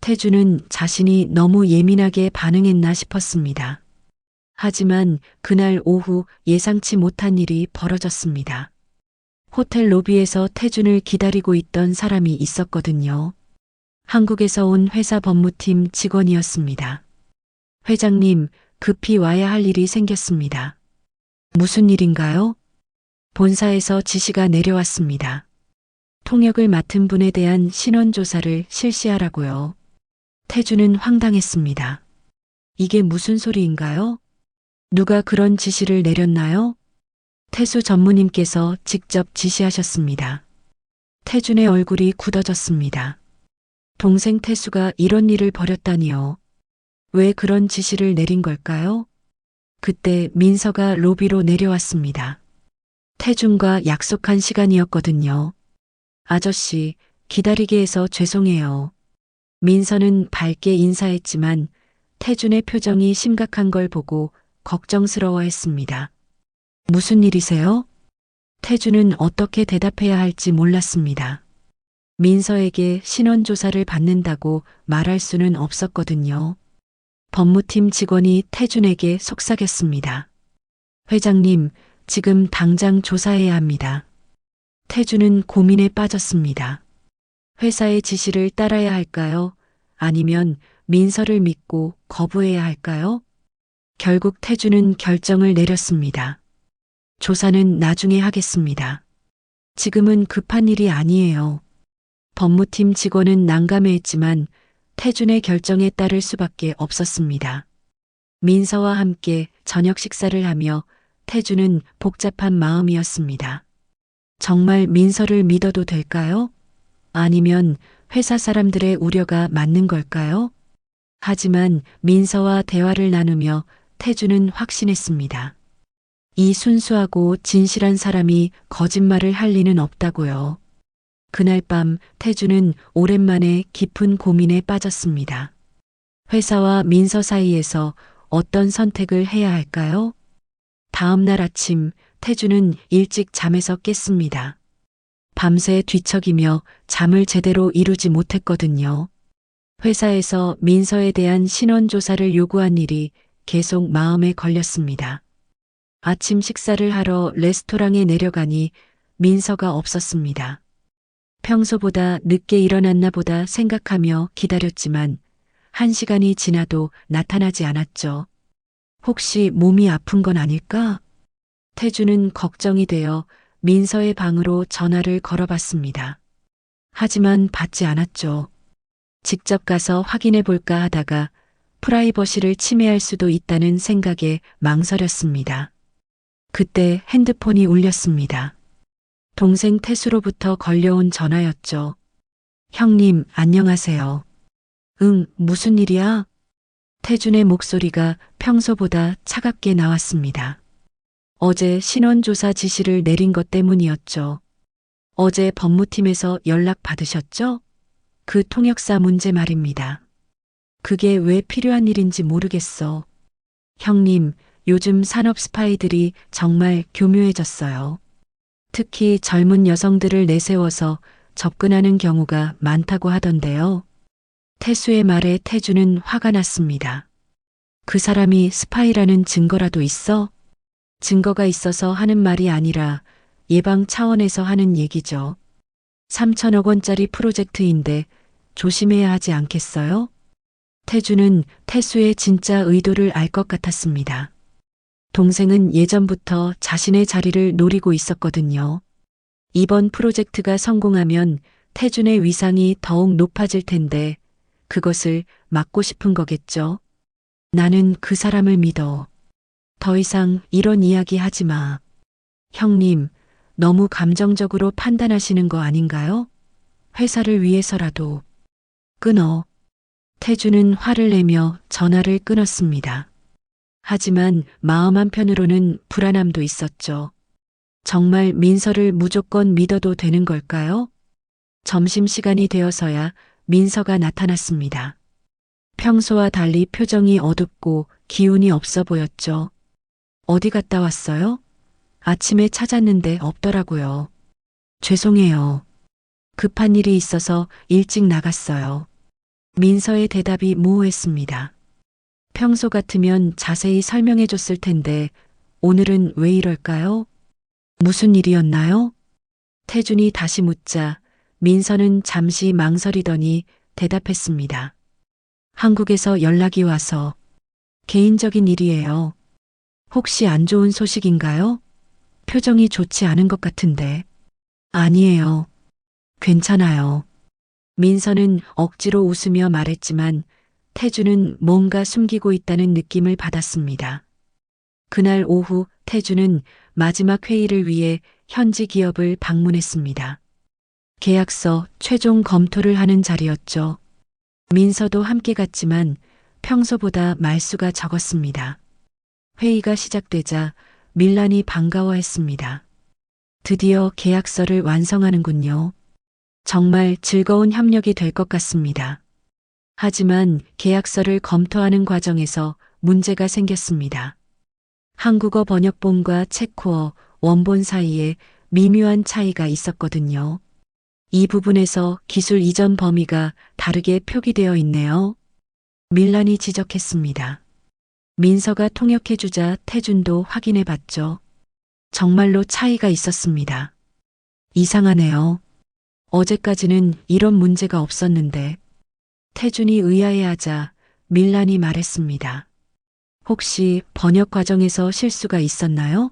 태주는 자신이 너무 예민하게 반응했나 싶었습니다. 하지만 그날 오후 예상치 못한 일이 벌어졌습니다. 호텔 로비에서 태준을 기다리고 있던 사람이 있었거든요. 한국에서 온 회사 법무팀 직원이었습니다. 회장님, 급히 와야 할 일이 생겼습니다. 무슨 일인가요? 본사에서 지시가 내려왔습니다. 통역을 맡은 분에 대한 신원조사를 실시하라고요. 태주는 황당했습니다. 이게 무슨 소리인가요? 누가 그런 지시를 내렸나요? 태수 전무님께서 직접 지시하셨습니다. 태준의 얼굴이 굳어졌습니다. 동생 태수가 이런 일을 벌였다니요. 왜 그런 지시를 내린 걸까요? 그때 민서가 로비로 내려왔습니다. 태준과 약속한 시간이었거든요. 아저씨, 기다리게 해서 죄송해요. 민서는 밝게 인사했지만 태준의 표정이 심각한 걸 보고 걱정스러워했습니다. 무슨 일이세요? 태준은 어떻게 대답해야 할지 몰랐습니다. 민서에게 신원조사를 받는다고 말할 수는 없었거든요. 법무팀 직원이 태준에게 속삭였습니다. 회장님, 지금 당장 조사해야 합니다. 태준은 고민에 빠졌습니다. 회사의 지시를 따라야 할까요? 아니면 민서를 믿고 거부해야 할까요? 결국 태준은 결정을 내렸습니다. 조사는 나중에 하겠습니다. 지금은 급한 일이 아니에요. 법무팀 직원은 난감해했지만 태준의 결정에 따를 수밖에 없었습니다. 민서와 함께 저녁 식사를 하며 태준은 복잡한 마음이었습니다. 정말 민서를 믿어도 될까요? 아니면 회사 사람들의 우려가 맞는 걸까요? 하지만 민서와 대화를 나누며 태준은 확신했습니다. 이 순수하고 진실한 사람이 거짓말을 할 리는 없다고요. 그날 밤 태준은 오랜만에 깊은 고민에 빠졌습니다. 회사와 민서 사이에서 어떤 선택을 해야 할까요? 다음 날 아침 태준은 일찍 잠에서 깼습니다. 밤새 뒤척이며 잠을 제대로 이루지 못했거든요. 회사에서 민서에 대한 신원조사를 요구한 일이 계속 마음에 걸렸습니다. 아침 식사를 하러 레스토랑에 내려가니 민서가 없었습니다. 평소보다 늦게 일어났나 보다 생각하며 기다렸지만 1시간이 지나도 나타나지 않았죠. 혹시 몸이 아픈 건 아닐까? 태준은 걱정이 되어 민서의 방으로 전화를 걸어봤습니다. 하지만 받지 않았죠. 직접 가서 확인해 볼까 하다가 프라이버시를 침해할 수도 있다는 생각에 망설였습니다. 그때 핸드폰이 울렸습니다. 동생 태수로부터 걸려온 전화였죠. 형님, 안녕하세요. 응, 무슨 일이야? 태준의 목소리가 평소보다 차갑게 나왔습니다. 어제 신원조사 지시를 내린 것 때문이었죠. 어제 법무팀에서 연락 받으셨죠? 그 통역사 문제 말입니다. 그게 왜 필요한 일인지 모르겠어. 형님, 요즘 산업 스파이들이 정말 교묘해졌어요. 특히 젊은 여성들을 내세워서 접근하는 경우가 많다고 하던데요. 태수의 말에 태준은 화가 났습니다. 그 사람이 스파이라는 증거라도 있어? 증거가 있어서 하는 말이 아니라 예방 차원에서 하는 얘기죠. 3천억 원짜리 프로젝트인데 조심해야 하지 않겠어요? 태준은 태수의 진짜 의도를 알 것 같았습니다. 동생은 예전부터 자신의 자리를 노리고 있었거든요. 이번 프로젝트가 성공하면 태준의 위상이 더욱 높아질 텐데 그것을 막고 싶은 거겠죠. 나는 그 사람을 믿어. 더 이상 이런 이야기 하지 마. 형님, 너무 감정적으로 판단하시는 거 아닌가요? 회사를 위해서라도. 끊어. 태준은 화를 내며 전화를 끊었습니다. 하지만 마음 한편으로는 불안함도 있었죠. 정말 민서를 무조건 믿어도 되는 걸까요? 점심시간이 되어서야 민서가 나타났습니다. 평소와 달리 표정이 어둡고 기운이 없어 보였죠. 어디 갔다 왔어요? 아침에 찾았는데 없더라고요. 죄송해요. 급한 일이 있어서 일찍 나갔어요. 민서의 대답이 모호했습니다. 평소 같으면 자세히 설명해 줬을 텐데 오늘은 왜 이럴까요? 무슨 일이었나요? 태준이 다시 묻자 민서는 잠시 망설이더니 대답했습니다. 한국에서 연락이 와서 개인적인 일이에요. 혹시 안 좋은 소식인가요? 표정이 좋지 않은 것 같은데. 아니에요. 괜찮아요. 민서는 억지로 웃으며 말했지만 태준은 뭔가 숨기고 있다는 느낌을 받았습니다. 그날 오후 태준은 마지막 회의를 위해 현지 기업을 방문했습니다. 계약서 최종 검토를 하는 자리였죠. 민서도 함께 갔지만 평소보다 말수가 적었습니다. 회의가 시작되자 밀란이 반가워했습니다. 드디어 계약서를 완성하는군요. 정말 즐거운 협력이 될 것 같습니다. 하지만 계약서를 검토하는 과정에서 문제가 생겼습니다. 한국어 번역본과 체코어 원본 사이에 미묘한 차이가 있었거든요. 이 부분에서 기술 이전 범위가 다르게 표기되어 있네요. 밀란이 지적했습니다. 민서가 통역해주자 태준도 확인해 봤죠. 정말로 차이가 있었습니다. 이상하네요. 어제까지는 이런 문제가 없었는데 태준이 의아해하자 밀란이 말했습니다. 혹시 번역 과정에서 실수가 있었나요?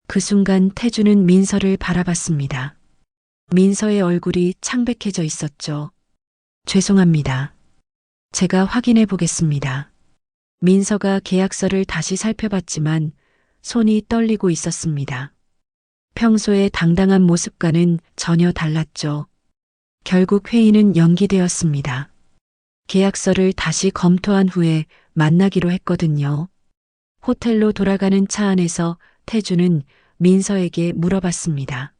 그 순간 태준은 민서를 바라봤습니다. 민서의 얼굴이 창백해져 있었죠. 죄송합니다. 제가 확인해 보겠습니다. 민서가 계약서를 다시 살펴봤지만 손이 떨리고 있었습니다. 평소의 당당한 모습과는 전혀 달랐죠. 결국 회의는 연기되었습니다. 계약서를 다시 검토한 후에 만나기로 했거든요. 호텔로 돌아가는 차 안에서 태주는 민서에게 물어봤습니다.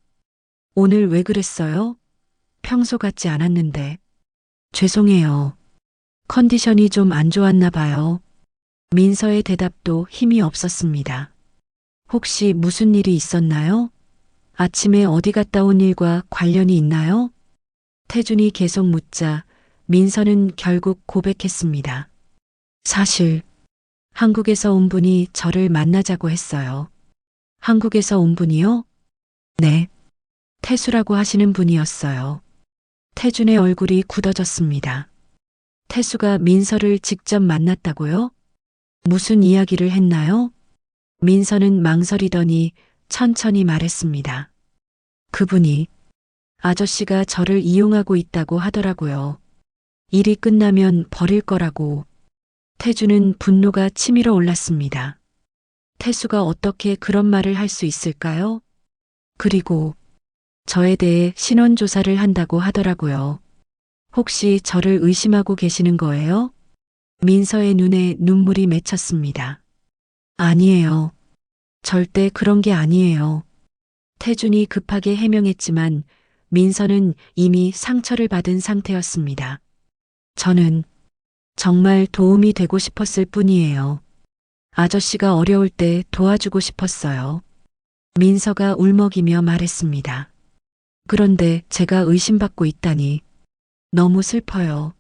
오늘 왜 그랬어요? 평소 같지 않았는데. 죄송해요. 컨디션이 좀 안 좋았나 봐요. 민서의 대답도 힘이 없었습니다. 혹시 무슨 일이 있었나요? 아침에 어디 갔다 온 일과 관련이 있나요? 태준이 계속 묻자 민서는 결국 고백했습니다. 사실 한국에서 온 분이 저를 만나자고 했어요. 한국에서 온 분이요? 네. 태수라고 하시는 분이었어요. 태준의 얼굴이 굳어졌습니다. 태수가 민서를 직접 만났다고요? 무슨 이야기를 했나요? 민서는 망설이더니 천천히 말했습니다. 그분이 아저씨가 저를 이용하고 있다고 하더라고요. 일이 끝나면 버릴 거라고. 태주는 분노가 치밀어 올랐습니다. 태수가 어떻게 그런 말을 할 수 있을까요? 그리고 저에 대해 신원 조사를 한다고 하더라고요. 혹시 저를 의심하고 계시는 거예요? 민서의 눈에 눈물이 맺혔습니다. 아니에요. 절대 그런 게 아니에요. 태준이 급하게 해명했지만 민서는 이미 상처를 받은 상태였습니다. 저는 정말 도움이 되고 싶었을 뿐이에요. 아저씨가 어려울 때 도와주고 싶었어요. 민서가 울먹이며 말했습니다. 그런데 제가 의심받고 있다니 너무 슬퍼요.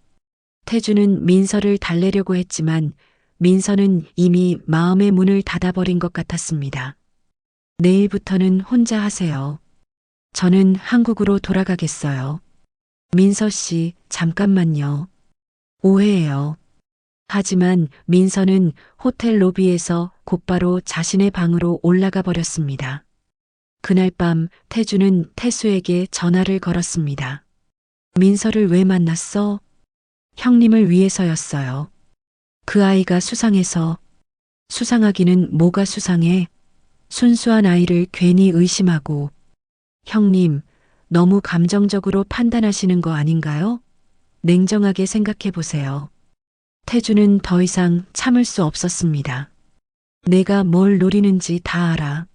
태주는 민서를 달래려고 했지만 민서는 이미 마음의 문을 닫아버린 것 같았습니다. 내일부터는 혼자 하세요. 저는 한국으로 돌아가겠어요. 민서 씨, 잠깐만요. 오해예요. 하지만 민서는 호텔 로비에서 곧바로 자신의 방으로 올라가 버렸습니다. 그날 밤 태주는 태수에게 전화를 걸었습니다. 민서를 왜 만났어? 형님을 위해서였어요. 그 아이가 수상해서. 수상하기는 뭐가 수상해? 순수한 아이를 괜히 의심하고. 형님, 너무 감정적으로 판단하시는 거 아닌가요? 냉정하게 생각해 보세요. 태주는 더 이상 참을 수 없었습니다. 내가 뭘 노리는지 다 알아.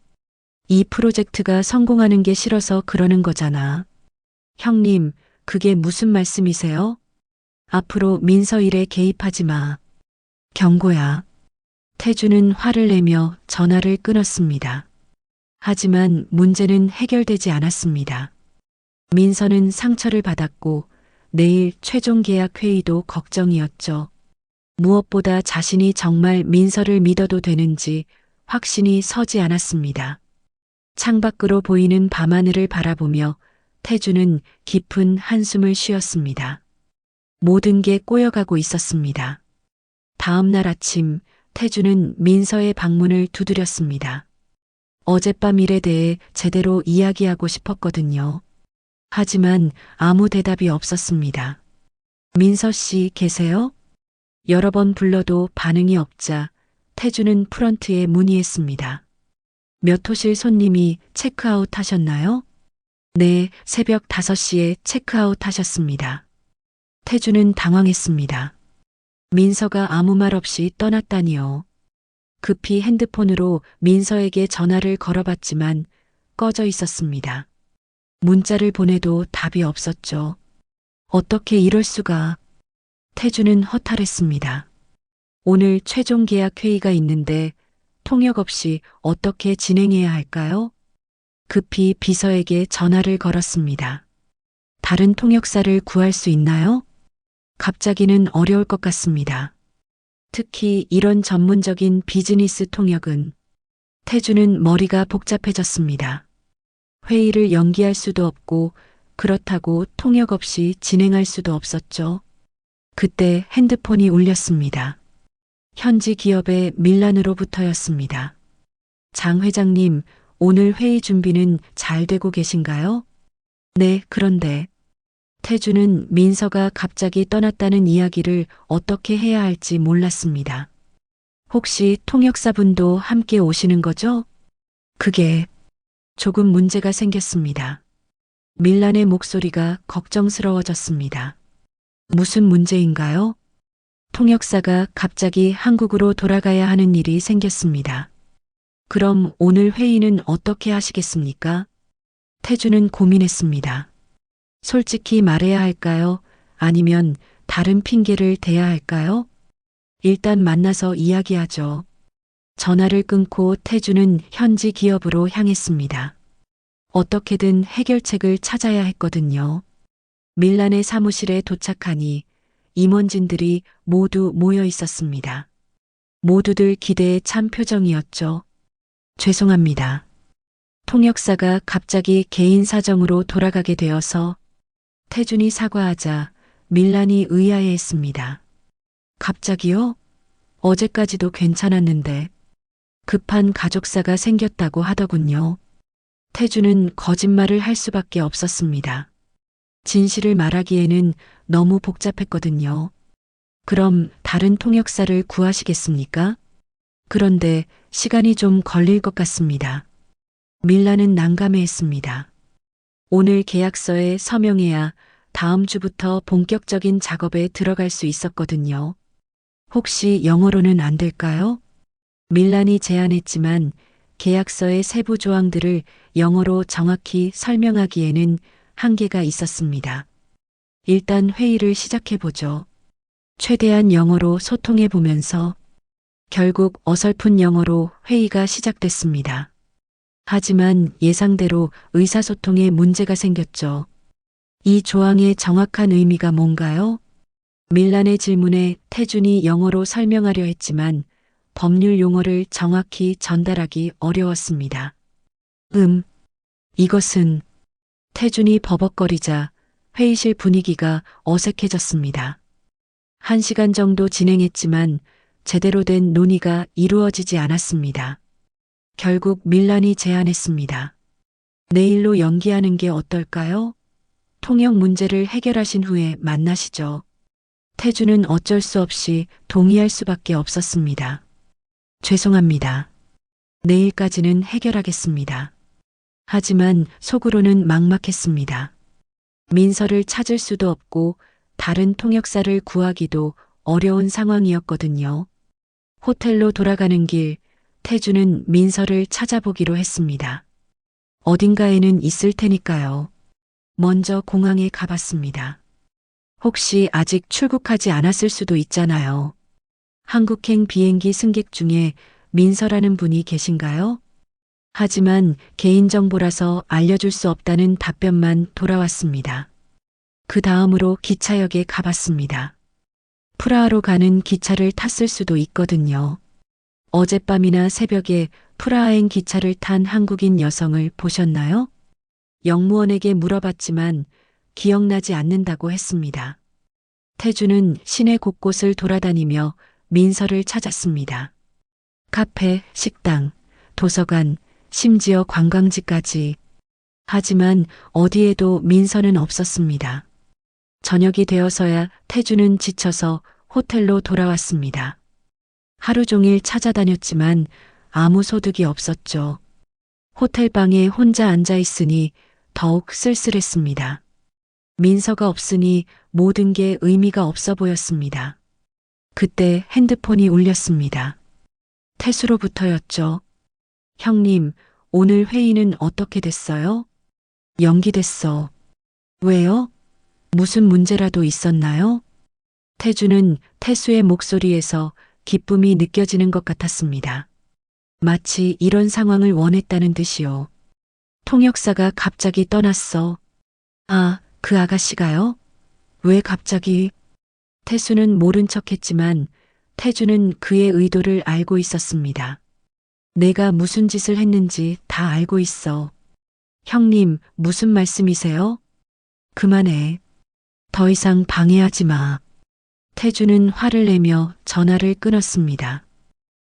이 프로젝트가 성공하는 게 싫어서 그러는 거잖아. 형님, 그게 무슨 말씀이세요? 앞으로 민서 일에 개입하지 마. 경고야. 태주는 화를 내며 전화를 끊었습니다. 하지만 문제는 해결되지 않았습니다. 민서는 상처를 받았고 내일 최종 계약 회의도 걱정이었죠. 무엇보다 자신이 정말 민서를 믿어도 되는지 확신이 서지 않았습니다. 창밖으로 보이는 밤하늘을 바라보며 태주는 깊은 한숨을 쉬었습니다. 모든 게 꼬여가고 있었습니다. 다음 날 아침 태주는 민서의 방문을 두드렸습니다. 어젯밤 일에 대해 제대로 이야기하고 싶었거든요. 하지만 아무 대답이 없었습니다. 민서 씨 계세요? 여러 번 불러도 반응이 없자 태주는 프런트에 문의했습니다. 몇 호실 손님이 체크아웃 하셨나요? 네, 새벽 5시에 체크아웃 하셨습니다. 태주는 당황했습니다. 민서가 아무 말 없이 떠났다니요. 급히 핸드폰으로 민서에게 전화를 걸어봤지만 꺼져 있었습니다. 문자를 보내도 답이 없었죠. 어떻게 이럴 수가. 태주는 허탈했습니다. 오늘 최종 계약 회의가 있는데 통역 없이 어떻게 진행해야 할까요? 급히 비서에게 전화를 걸었습니다. 다른 통역사를 구할 수 있나요? 갑자기는 어려울 것 같습니다. 특히 이런 전문적인 비즈니스 통역은. 태주는 머리가 복잡해졌습니다. 회의를 연기할 수도 없고 그렇다고 통역 없이 진행할 수도 없었죠. 그때 핸드폰이 울렸습니다. 현지 기업의 밀란으로부터였습니다. 장 회장님, 오늘 회의 준비는 잘 되고 계신가요? 네, 그런데 태주는 민서가 갑자기 떠났다는 이야기를 어떻게 해야 할지 몰랐습니다. 혹시 통역사분도 함께 오시는 거죠? 그게 조금 문제가 생겼습니다. 밀란의 목소리가 걱정스러워졌습니다. 무슨 문제인가요? 통역사가 갑자기 한국으로 돌아가야 하는 일이 생겼습니다. 그럼 오늘 회의는 어떻게 하시겠습니까? 태주는 고민했습니다. 솔직히 말해야 할까요? 아니면 다른 핑계를 대야 할까요? 일단 만나서 이야기하죠. 전화를 끊고 태주는 현지 기업으로 향했습니다. 어떻게든 해결책을 찾아야 했거든요. 밀란의 사무실에 도착하니 임원진들이 모두 모여 있었습니다. 모두들 기대에 찬 표정이었죠. 죄송합니다. 통역사가 갑자기 개인 사정으로 돌아가게 되어서. 태준이 사과하자 밀란이 의아해했습니다. 갑자기요? 어제까지도 괜찮았는데. 급한 가족사가 생겼다고 하더군요. 태준은 거짓말을 할 수밖에 없었습니다. 진실을 말하기에는 너무 복잡했거든요. 그럼 다른 통역사를 구하시겠습니까? 그런데 시간이 좀 걸릴 것 같습니다. 밀란은 난감해했습니다. 오늘 계약서에 서명해야 다음 주부터 본격적인 작업에 들어갈 수 있었거든요. 혹시 영어로는 안 될까요? 밀란이 제안했지만 계약서의 세부 조항들을 영어로 정확히 설명하기에는 한계가 있었습니다. 일단 회의를 시작해보죠. 최대한 영어로 소통해보면서. 결국 어설픈 영어로 회의가 시작됐습니다. 하지만 예상대로 의사소통에 문제가 생겼죠. 이 조항의 정확한 의미가 뭔가요? 밀란의 질문에 태준이 영어로 설명하려 했지만 법률 용어를 정확히 전달하기 어려웠습니다. 이것은. 태준이 버벅거리자 회의실 분위기가 어색해졌습니다. 1시간 정도 진행했지만 제대로 된 논의가 이루어지지 않았습니다. 결국 밀란이 제안했습니다. 내일로 연기하는 게 어떨까요? 통역 문제를 해결하신 후에 만나시죠. 태주는 어쩔 수 없이 동의할 수밖에 없었습니다. 죄송합니다. 내일까지는 해결하겠습니다. 하지만 속으로는 막막했습니다. 민서를 찾을 수도 없고 다른 통역사를 구하기도 어려운 상황이었거든요. 호텔로 돌아가는 길, 태주는 민서를 찾아보기로 했습니다. 어딘가에는 있을 테니까요. 먼저 공항에 가봤습니다. 혹시 아직 출국하지 않았을 수도 있잖아요. 한국행 비행기 승객 중에 민서라는 분이 계신가요? 하지만 개인정보라서 알려줄 수 없다는 답변만 돌아왔습니다. 그 다음으로 기차역에 가봤습니다. 프라하로 가는 기차를 탔을 수도 있거든요. 어젯밤이나 새벽에 프라하행 기차를 탄 한국인 여성을 보셨나요? 영무원에게 물어봤지만 기억나지 않는다고 했습니다. 태주는 시내 곳곳을 돌아다니며 민서를 찾았습니다. 카페, 식당, 도서관, 심지어 관광지까지. 하지만 어디에도 민서는 없었습니다. 저녁이 되어서야 태주는 지쳐서 호텔로 돌아왔습니다. 하루 종일 찾아다녔지만 아무 소득이 없었죠. 호텔 방에 혼자 앉아 있으니 더욱 쓸쓸했습니다. 민서가 없으니 모든 게 의미가 없어 보였습니다. 그때 핸드폰이 울렸습니다. 태수로부터였죠. 형님, 오늘 회의는 어떻게 됐어요? 연기됐어. 왜요? 무슨 문제라도 있었나요? 태주는 태수의 목소리에서 기쁨이 느껴지는 것 같았습니다. 마치 이런 상황을 원했다는 듯이요. 통역사가 갑자기 떠났어. 아, 그 아가씨가요? 왜 갑자기? 태수는 모른 척했지만 태주는 그의 의도를 알고 있었습니다. 내가 무슨 짓을 했는지 다 알고 있어. 형님, 무슨 말씀이세요? 그만해. 더 이상 방해하지 마. 태주는 화를 내며 전화를 끊었습니다.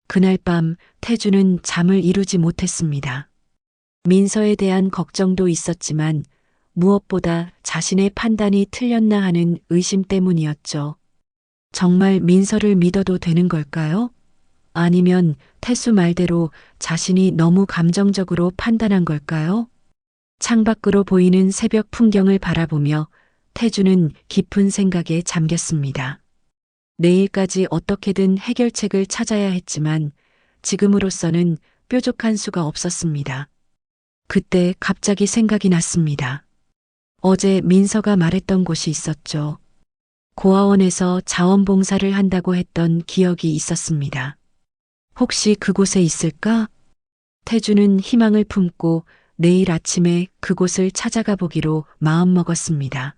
그날 밤 태주는 잠을 이루지 못했습니다. 민서에 대한 걱정도 있었지만 무엇보다 자신의 판단이 틀렸나 하는 의심 때문이었죠. 정말 민서를 믿어도 되는 걸까요? 아니면 태수 말대로 자신이 너무 감정적으로 판단한 걸까요? 창밖으로 보이는 새벽 풍경을 바라보며 태주는 깊은 생각에 잠겼습니다. 내일까지 어떻게든 해결책을 찾아야 했지만 지금으로서는 뾰족한 수가 없었습니다. 그때 갑자기 생각이 났습니다. 어제 민서가 말했던 곳이 있었죠. 고아원에서 자원봉사를 한다고 했던 기억이 있었습니다. 혹시 그곳에 있을까? 태주는 희망을 품고 내일 아침에 그곳을 찾아가 보기로 마음먹었습니다.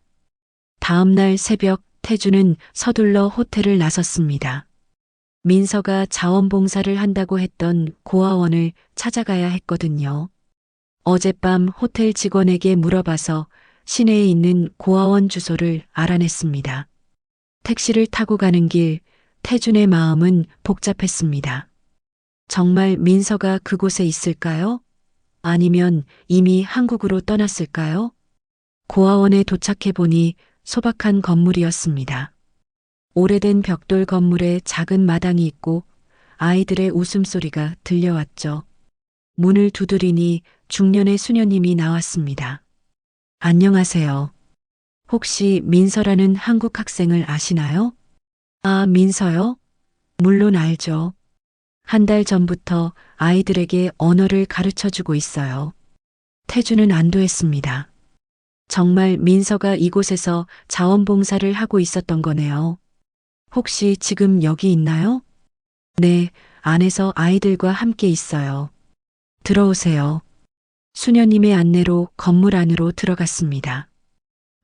다음 날 새벽 태주는 서둘러 호텔을 나섰습니다. 민서가 자원봉사를 한다고 했던 고아원을 찾아가야 했거든요. 어젯밤 호텔 직원에게 물어봐서 시내에 있는 고아원 주소를 알아냈습니다. 택시를 타고 가는 길 태준의 마음은 복잡했습니다. 정말 민서가 그곳에 있을까요? 아니면 이미 한국으로 떠났을까요? 고아원에 도착해 보니 소박한 건물이었습니다. 오래된 벽돌 건물에 작은 마당이 있고 아이들의 웃음소리가 들려왔죠. 문을 두드리니 중년의 수녀님이 나왔습니다. 안녕하세요. 혹시 민서라는 한국 학생을 아시나요? 아, 민서요? 물론 알죠. 한 달 전부터 아이들에게 언어를 가르쳐 주고 있어요. 태주는 안도했습니다. 정말 민서가 이곳에서 자원봉사를 하고 있었던 거네요. 혹시 지금 여기 있나요? 네, 안에서 아이들과 함께 있어요. 들어오세요. 수녀님의 안내로 건물 안으로 들어갔습니다.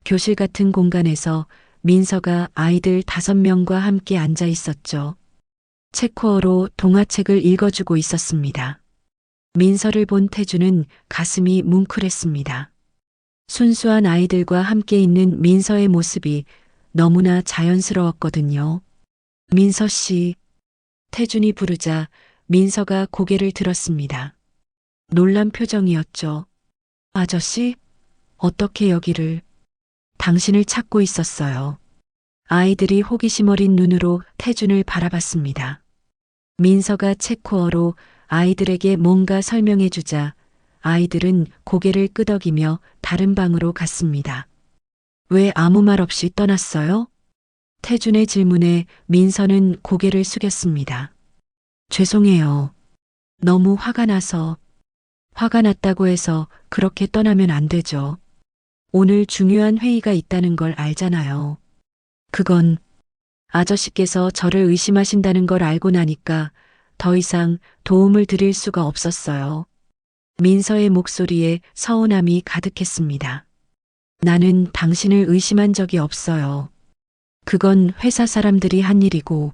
교실 같은 공간에서 민서가 아이들 5명과 함께 앉아 있었죠. 체코어로 동화책을 읽어주고 있었습니다. 민서를 본 태주는 가슴이 뭉클했습니다. 순수한 아이들과 함께 있는 민서의 모습이 너무나 자연스러웠거든요. 민서 씨. 태준이 부르자 민서가 고개를 들었습니다. 놀란 표정이었죠. 아저씨? 어떻게 여기를? 당신을 찾고 있었어요. 아이들이 호기심 어린 눈으로 태준을 바라봤습니다. 민서가 체코어로 아이들에게 뭔가 설명해 주자 아이들은 고개를 끄덕이며 다른 방으로 갔습니다. 왜 아무 말 없이 떠났어요? 태준의 질문에 민서는 고개를 숙였습니다. 죄송해요. 너무 화가 나서. 화가 났다고 해서 그렇게 떠나면 안 되죠. 오늘 중요한 회의가 있다는 걸 알잖아요. 그건 아저씨께서 저를 의심하신다는 걸 알고 나니까 더 이상 도움을 드릴 수가 없었어요. 민서의 목소리에 서운함이 가득했습니다. 나는 당신을 의심한 적이 없어요. 그건 회사 사람들이 한 일이고.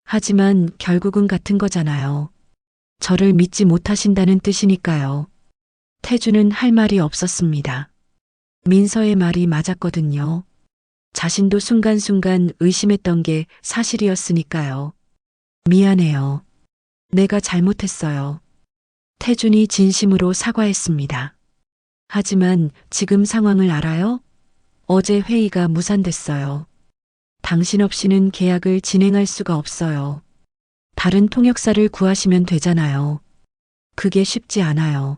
하지만 결국은 같은 거잖아요. 저를 믿지 못하신다는 뜻이니까요. 태주는 할 말이 없었습니다. 민서의 말이 맞았거든요. 자신도 순간순간 의심했던 게 사실이었으니까요. 미안해요. 내가 잘못했어요. 태준이 진심으로 사과했습니다. 하지만 지금 상황을 알아요? 어제 회의가 무산됐어요. 당신 없이는 계약을 진행할 수가 없어요. 다른 통역사를 구하시면 되잖아요. 그게 쉽지 않아요.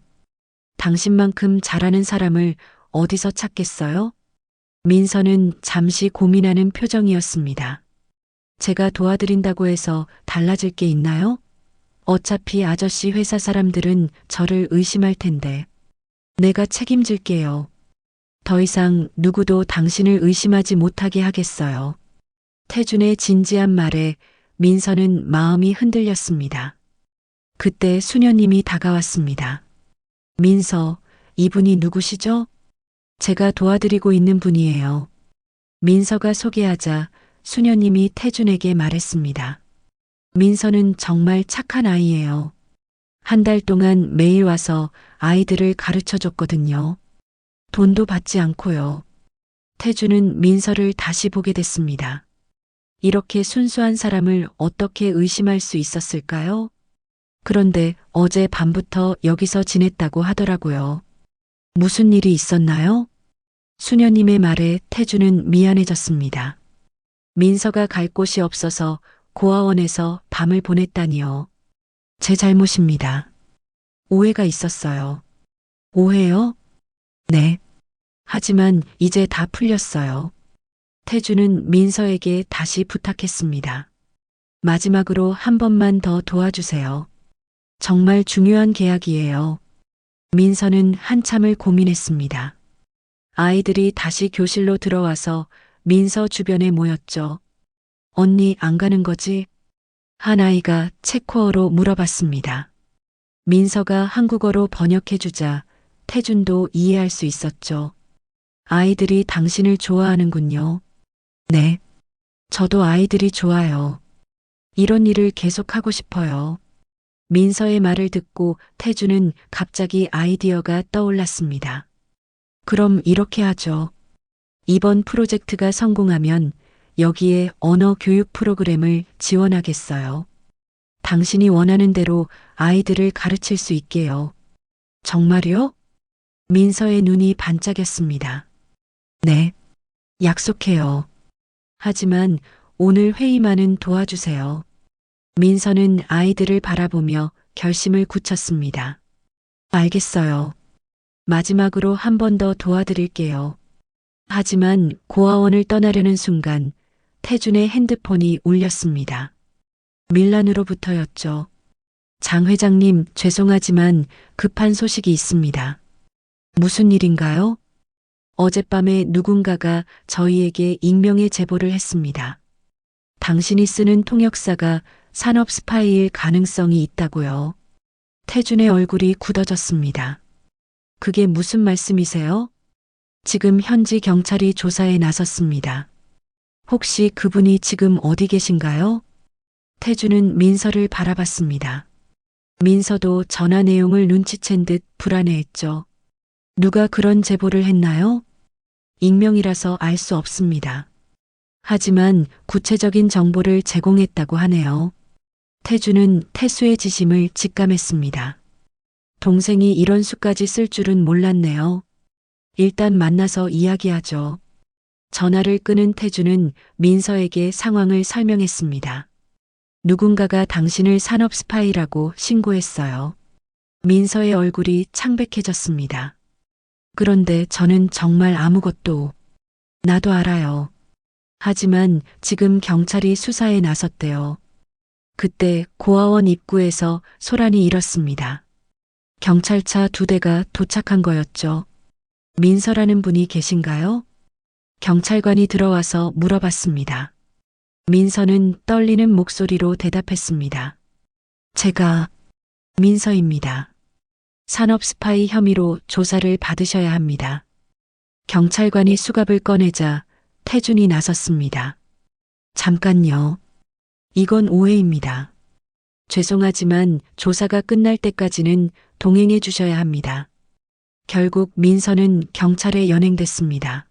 당신만큼 잘하는 사람을 어디서 찾겠어요? 민서는 잠시 고민하는 표정이었습니다. 제가 도와드린다고 해서 달라질 게 있나요? 어차피 아저씨 회사 사람들은 저를 의심할 텐데. 내가 책임질게요. 더 이상 누구도 당신을 의심하지 못하게 하겠어요. 태준의 진지한 말에 민서는 마음이 흔들렸습니다. 그때 수녀님이 다가왔습니다. 민서, 이분이 누구시죠? 제가 도와드리고 있는 분이에요. 민서가 소개하자 수녀님이 태준에게 말했습니다. 민서는 정말 착한 아이예요. 한 달 동안 매일 와서 아이들을 가르쳐 줬거든요. 돈도 받지 않고요. 태준은 민서를 다시 보게 됐습니다. 이렇게 순수한 사람을 어떻게 의심할 수 있었을까요? 그런데 어제 밤부터 여기서 지냈다고 하더라고요. 무슨 일이 있었나요? 수녀님의 말에 태준은 미안해졌습니다. 민서가 갈 곳이 없어서 고아원에서 밤을 보냈다니요. 제 잘못입니다. 오해가 있었어요. 오해요? 네. 하지만 이제 다 풀렸어요. 태준은 민서에게 다시 부탁했습니다. 마지막으로 한 번만 더 도와주세요. 정말 중요한 계약이에요. 민서는 한참을 고민했습니다. 아이들이 다시 교실로 들어와서 민서 주변에 모였죠. 언니 안 가는 거지? 한 아이가 체코어로 물어봤습니다. 민서가 한국어로 번역해주자 태준도 이해할 수 있었죠. 아이들이 당신을 좋아하는군요. 네. 저도 아이들이 좋아요. 이런 일을 계속하고 싶어요. 민서의 말을 듣고 태준은 갑자기 아이디어가 떠올랐습니다. 그럼 이렇게 하죠. 이번 프로젝트가 성공하면 여기에 언어 교육 프로그램을 지원하겠어요. 당신이 원하는 대로 아이들을 가르칠 수 있게요. 정말요? 민서의 눈이 반짝였습니다. 네. 약속해요. 하지만 오늘 회의만은 도와주세요. 민서는 아이들을 바라보며 결심을 굳혔습니다. 알겠어요. 마지막으로 한 번 더 도와드릴게요. 하지만 고아원을 떠나려는 순간 태준의 핸드폰이 울렸습니다. 밀란으로부터였죠. 장 회장님, 죄송하지만 급한 소식이 있습니다. 무슨 일인가요? 어젯밤에 누군가가 저희에게 익명의 제보를 했습니다. 당신이 쓰는 통역사가 산업 스파이일 가능성이 있다고요. 태준의 얼굴이 굳어졌습니다. 그게 무슨 말씀이세요? 지금 현지 경찰이 조사에 나섰습니다. 혹시 그분이 지금 어디 계신가요? 태준은 민서를 바라봤습니다. 민서도 전화 내용을 눈치챈 듯 불안해했죠. 누가 그런 제보를 했나요? 익명이라서 알 수 없습니다. 하지만 구체적인 정보를 제공했다고 하네요. 태준은 태수의 지심을 직감했습니다. 동생이 이런 수까지 쓸 줄은 몰랐네요. 일단 만나서 이야기하죠. 전화를 끊은 태준은 민서에게 상황을 설명했습니다. 누군가가 당신을 산업 스파이라고 신고했어요. 민서의 얼굴이 창백해졌습니다. 그런데 저는 정말 아무것도. 나도 알아요. 하지만 지금 경찰이 수사에 나섰대요. 그때 고아원 입구에서 소란이 일었습니다. 경찰차 2대가 도착한 거였죠. 민서라는 분이 계신가요? 경찰관이 들어와서 물어봤습니다. 민서는 떨리는 목소리로 대답했습니다. 제가 민서입니다. 산업 스파이 혐의로 조사를 받으셔야 합니다. 경찰관이 수갑을 꺼내자 태준이 나섰습니다. 잠깐요. 이건 오해입니다. 죄송하지만 조사가 끝날 때까지는 동행해 주셔야 합니다. 결국 민서는 경찰에 연행됐습니다.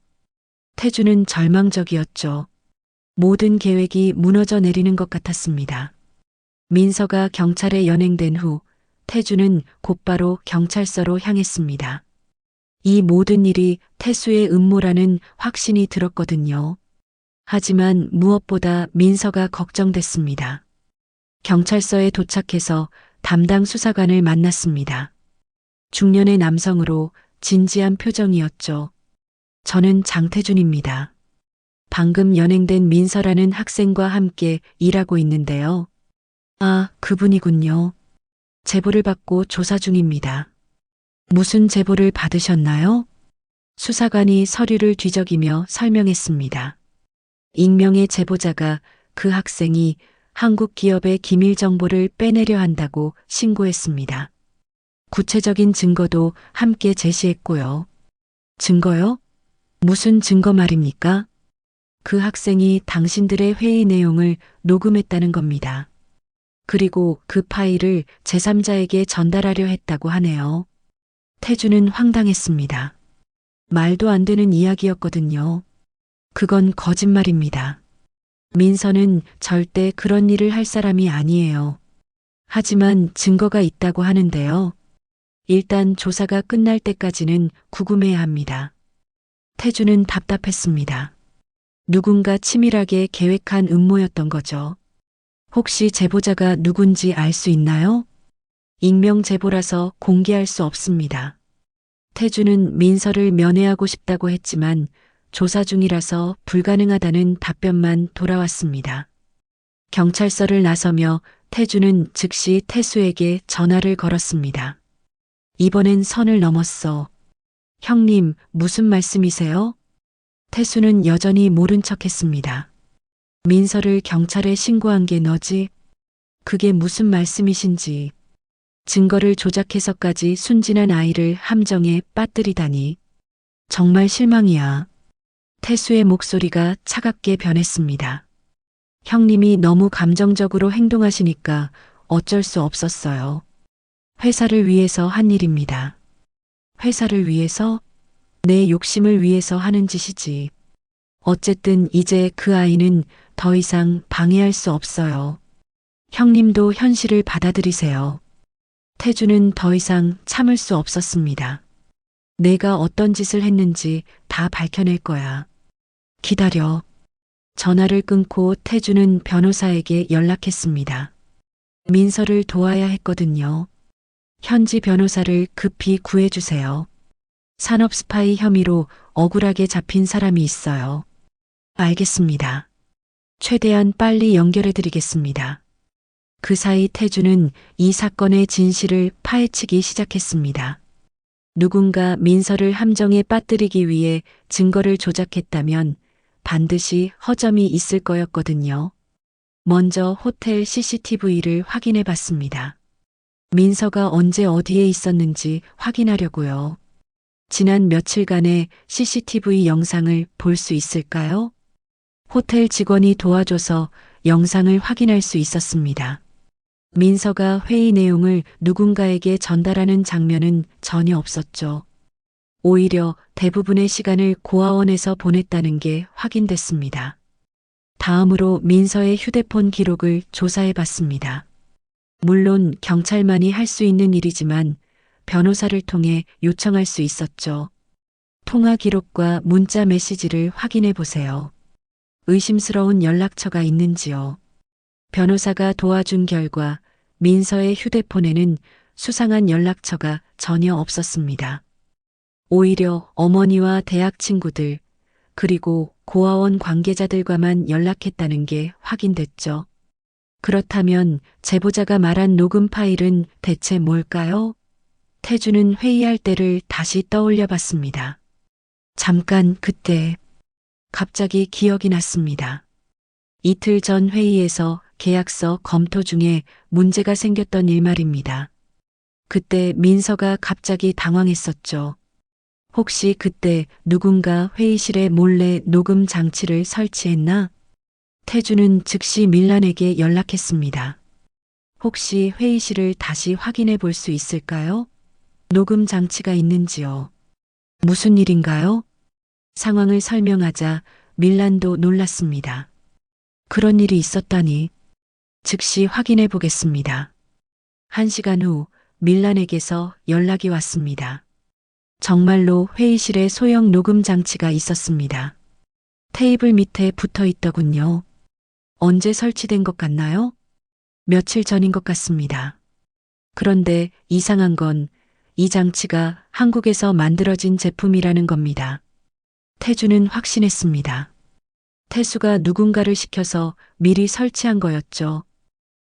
태준은 절망적이었죠. 모든 계획이 무너져 내리는 것 같았습니다. 민서가 경찰에 연행된 후 태준은 곧바로 경찰서로 향했습니다. 이 모든 일이 태수의 음모라는 확신이 들었거든요. 하지만 무엇보다 민서가 걱정됐습니다. 경찰서에 도착해서 담당 수사관을 만났습니다. 중년의 남성으로 진지한 표정이었죠. 저는 장태준입니다. 방금 연행된 민서라는 학생과 함께 일하고 있는데요. 아, 그분이군요. 제보를 받고 조사 중입니다. 무슨 제보를 받으셨나요? 수사관이 서류를 뒤적이며 설명했습니다. 익명의 제보자가 그 학생이 한국 기업의 기밀 정보를 빼내려 한다고 신고했습니다. 구체적인 증거도 함께 제시했고요. 증거요? 무슨 증거 말입니까? 그 학생이 당신들의 회의 내용을 녹음했다는 겁니다. 그리고 그 파일을 제3자에게 전달하려 했다고 하네요. 태주는 황당했습니다. 말도 안 되는 이야기였거든요. 그건 거짓말입니다. 민서는 절대 그런 일을 할 사람이 아니에요. 하지만 증거가 있다고 하는데요. 일단 조사가 끝날 때까지는 구금해야 합니다. 태주는 답답했습니다. 누군가 치밀하게 계획한 음모였던 거죠. 혹시 제보자가 누군지 알 수 있나요? 익명 제보라서 공개할 수 없습니다. 태주는 민서를 면회하고 싶다고 했지만 조사 중이라서 불가능하다는 답변만 돌아왔습니다. 경찰서를 나서며 태주는 즉시 태수에게 전화를 걸었습니다. 이번엔 선을 넘었어. 형님, 무슨 말씀이세요? 태수는 여전히 모른 척했습니다. 민서를 경찰에 신고한 게 너지? 그게 무슨 말씀이신지. 증거를 조작해서까지 순진한 아이를 함정에 빠뜨리다니. 정말 실망이야. 태수의 목소리가 차갑게 변했습니다. 형님이 너무 감정적으로 행동하시니까 어쩔 수 없었어요. 회사를 위해서 한 일입니다. 회사를 위해서? 내 욕심을 위해서 하는 짓이지. 어쨌든 이제 그 아이는 더 이상 방해할 수 없어요. 형님도 현실을 받아들이세요. 태주는 더 이상 참을 수 없었습니다. 내가 어떤 짓을 했는지 다 밝혀낼 거야. 기다려. 전화를 끊고 태주는 변호사에게 연락했습니다. 민서를 도와야 했거든요. 현지 변호사를 급히 구해주세요. 산업 스파이 혐의로 억울하게 잡힌 사람이 있어요. 알겠습니다. 최대한 빨리 연결해드리겠습니다. 그 사이 태주는 이 사건의 진실을 파헤치기 시작했습니다. 누군가 민서를 함정에 빠뜨리기 위해 증거를 조작했다면 반드시 허점이 있을 거였거든요. 먼저 호텔 CCTV를 확인해 봤습니다. 민서가 언제 어디에 있었는지 확인하려고요. 지난 며칠간의 CCTV 영상을 볼 수 있을까요? 호텔 직원이 도와줘서 영상을 확인할 수 있었습니다. 민서가 회의 내용을 누군가에게 전달하는 장면은 전혀 없었죠. 오히려 대부분의 시간을 고아원에서 보냈다는 게 확인됐습니다. 다음으로 민서의 휴대폰 기록을 조사해 봤습니다. 물론 경찰만이 할 수 있는 일이지만 변호사를 통해 요청할 수 있었죠. 통화 기록과 문자 메시지를 확인해 보세요. 의심스러운 연락처가 있는지요. 변호사가 도와준 결과 민서의 휴대폰에는 수상한 연락처가 전혀 없었습니다. 오히려 어머니와 대학 친구들, 그리고 고아원 관계자들과만 연락했다는 게 확인됐죠. 그렇다면 제보자가 말한 녹음 파일은 대체 뭘까요? 태주는 회의할 때를 다시 떠올려 봤습니다. 잠깐 그때 갑자기 기억이 났습니다. 이틀 전 회의에서 계약서 검토 중에 문제가 생겼던 일 말입니다. 그때 민서가 갑자기 당황했었죠. 혹시 그때 누군가 회의실에 몰래 녹음 장치를 설치했나? 태주는 즉시 밀란에게 연락했습니다. 혹시 회의실을 다시 확인해 볼 수 있을까요? 녹음 장치가 있는지요? 무슨 일인가요? 상황을 설명하자 밀란도 놀랐습니다. 그런 일이 있었다니. 즉시 확인해 보겠습니다. 1시간 후 밀란에게서 연락이 왔습니다. 정말로 회의실에 소형 녹음 장치가 있었습니다. 테이블 밑에 붙어 있더군요. 언제 설치된 것 같나요? 며칠 전인 것 같습니다. 그런데 이상한 건 이 장치가 한국에서 만들어진 제품이라는 겁니다. 태주는 확신했습니다. 태수가 누군가를 시켜서 미리 설치한 거였죠.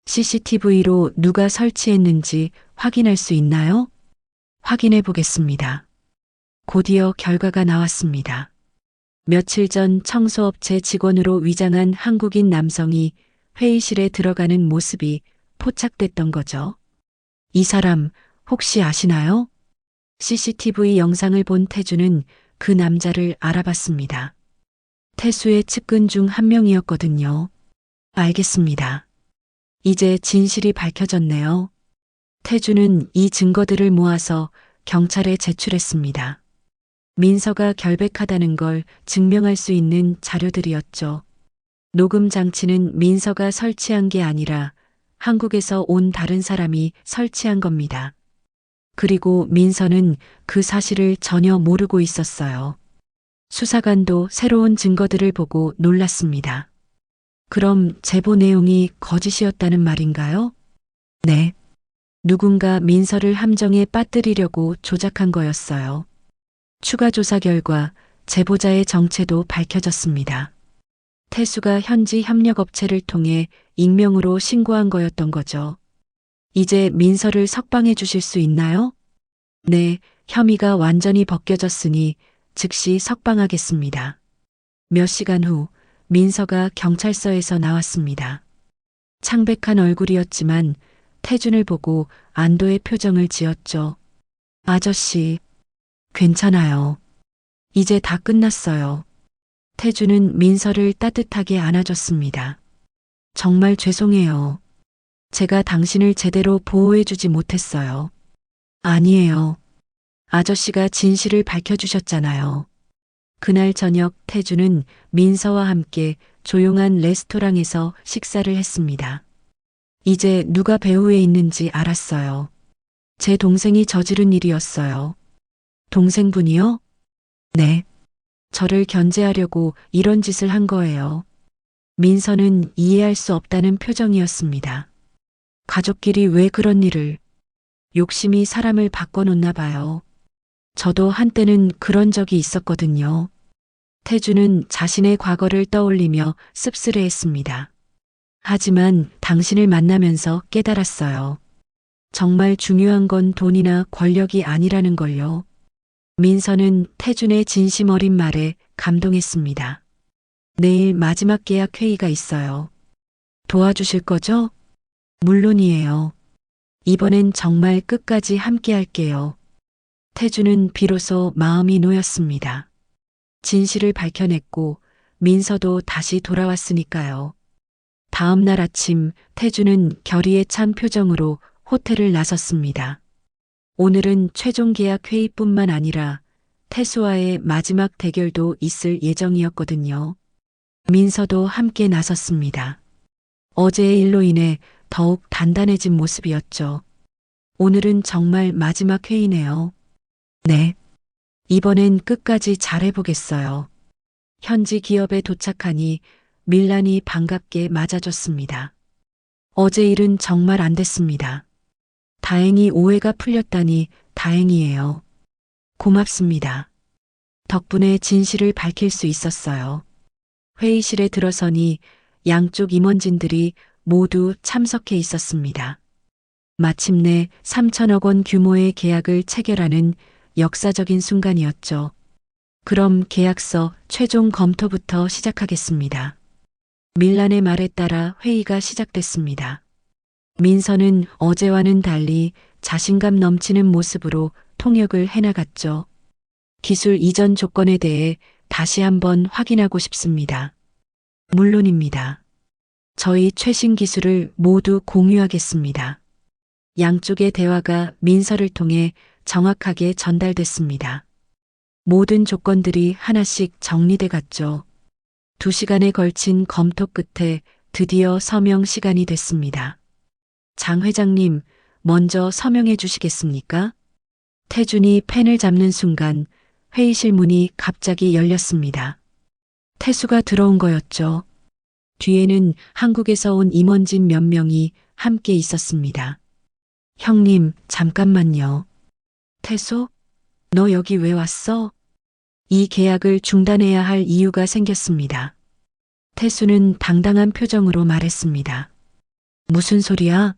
CCTV로 누가 설치했는지 확인할 수 있나요? 확인해 보겠습니다. 곧이어 결과가 나왔습니다. 며칠 전 청소업체 직원으로 위장한 한국인 남성이 회의실에 들어가는 모습이 포착됐던 거죠. 이 사람 혹시 아시나요? CCTV 영상을 본 태주는 그 남자를 알아봤습니다. 태수의 측근 중 한 명이었거든요. 알겠습니다. 이제 진실이 밝혀졌네요. 태주는 이 증거들을 모아서 경찰에 제출했습니다. 민서가 결백하다는 걸 증명할 수 있는 자료들이었죠. 녹음 장치는 민서가 설치한 게 아니라 한국에서 온 다른 사람이 설치한 겁니다. 그리고 민서는 그 사실을 전혀 모르고 있었어요. 수사관도 새로운 증거들을 보고 놀랐습니다. 그럼 제보 내용이 거짓이었다는 말인가요? 네. 누군가 민서를 함정에 빠뜨리려고 조작한 거였어요. 추가 조사 결과 제보자의 정체도 밝혀졌습니다. 태수가 현지 협력업체를 통해 익명으로 신고한 거였던 거죠. 이제 민서를 석방해 주실 수 있나요? 네, 혐의가 완전히 벗겨졌으니 즉시 석방하겠습니다. 몇 시간 후 민서가 경찰서에서 나왔습니다. 창백한 얼굴이었지만 태준을 보고 안도의 표정을 지었죠. 아저씨, 괜찮아요. 이제 다 끝났어요. 태준은 민서를 따뜻하게 안아줬습니다. 정말 죄송해요. 제가 당신을 제대로 보호해주지 못했어요. 아니에요. 아저씨가 진실을 밝혀주셨잖아요. 그날 저녁 태준은 민서와 함께 조용한 레스토랑에서 식사를 했습니다. 이제 누가 배후에 있는지 알았어요. 제 동생이 저지른 일이었어요. 동생분이요? 네. 저를 견제하려고 이런 짓을 한 거예요. 민서는 이해할 수 없다는 표정이었습니다. 가족끼리 왜 그런 일을? 욕심이 사람을 바꿔놓나 봐요. 저도 한때는 그런 적이 있었거든요. 태주는 자신의 과거를 떠올리며 씁쓸해했습니다. 하지만 당신을 만나면서 깨달았어요. 정말 중요한 건 돈이나 권력이 아니라는 걸요. 민서는 태준의 진심 어린 말에 감동했습니다. 내일 마지막 계약 회의가 있어요. 도와주실 거죠? 물론이에요. 이번엔 정말 끝까지 함께 할게요. 태준은 비로소 마음이 놓였습니다. 진실을 밝혀냈고 민서도 다시 돌아왔으니까요. 다음 날 아침 태준은 결의에 찬 표정으로 호텔을 나섰습니다. 오늘은 최종 계약 회의뿐만 아니라 태수와의 마지막 대결도 있을 예정이었거든요. 민서도 함께 나섰습니다. 어제의 일로 인해 더욱 단단해진 모습이었죠. 오늘은 정말 마지막 회의네요. 네. 이번엔 끝까지 잘해보겠어요. 현지 기업에 도착하니 밀란이 반갑게 맞아줬습니다. 어제 일은 정말 안 됐습니다. 다행히 오해가 풀렸다니 다행이에요. 고맙습니다. 덕분에 진실을 밝힐 수 있었어요. 회의실에 들어서니 양쪽 임원진들이 모두 참석해 있었습니다. 마침내 3천억 원 규모의 계약을 체결하는 역사적인 순간이었죠. 그럼 계약서 최종 검토부터 시작하겠습니다. 밀란의 말에 따라 회의가 시작됐습니다. 민서는 어제와는 달리 자신감 넘치는 모습으로 통역을 해나갔죠. 기술 이전 조건에 대해 다시 한번 확인하고 싶습니다. 물론입니다. 저희 최신 기술을 모두 공유하겠습니다. 양쪽의 대화가 민서를 통해 정확하게 전달됐습니다. 모든 조건들이 하나씩 정리돼 갔죠. 2시간에 걸친 검토 끝에 드디어 서명 시간이 됐습니다. 장 회장님, 먼저 서명해 주시겠습니까? 태준이 펜을 잡는 순간 회의실 문이 갑자기 열렸습니다. 태수가 들어온 거였죠. 뒤에는 한국에서 온 임원진 몇 명이 함께 있었습니다. 형님, 잠깐만요. 태수? 너 여기 왜 왔어? 이 계약을 중단해야 할 이유가 생겼습니다. 태수는 당당한 표정으로 말했습니다. 무슨 소리야?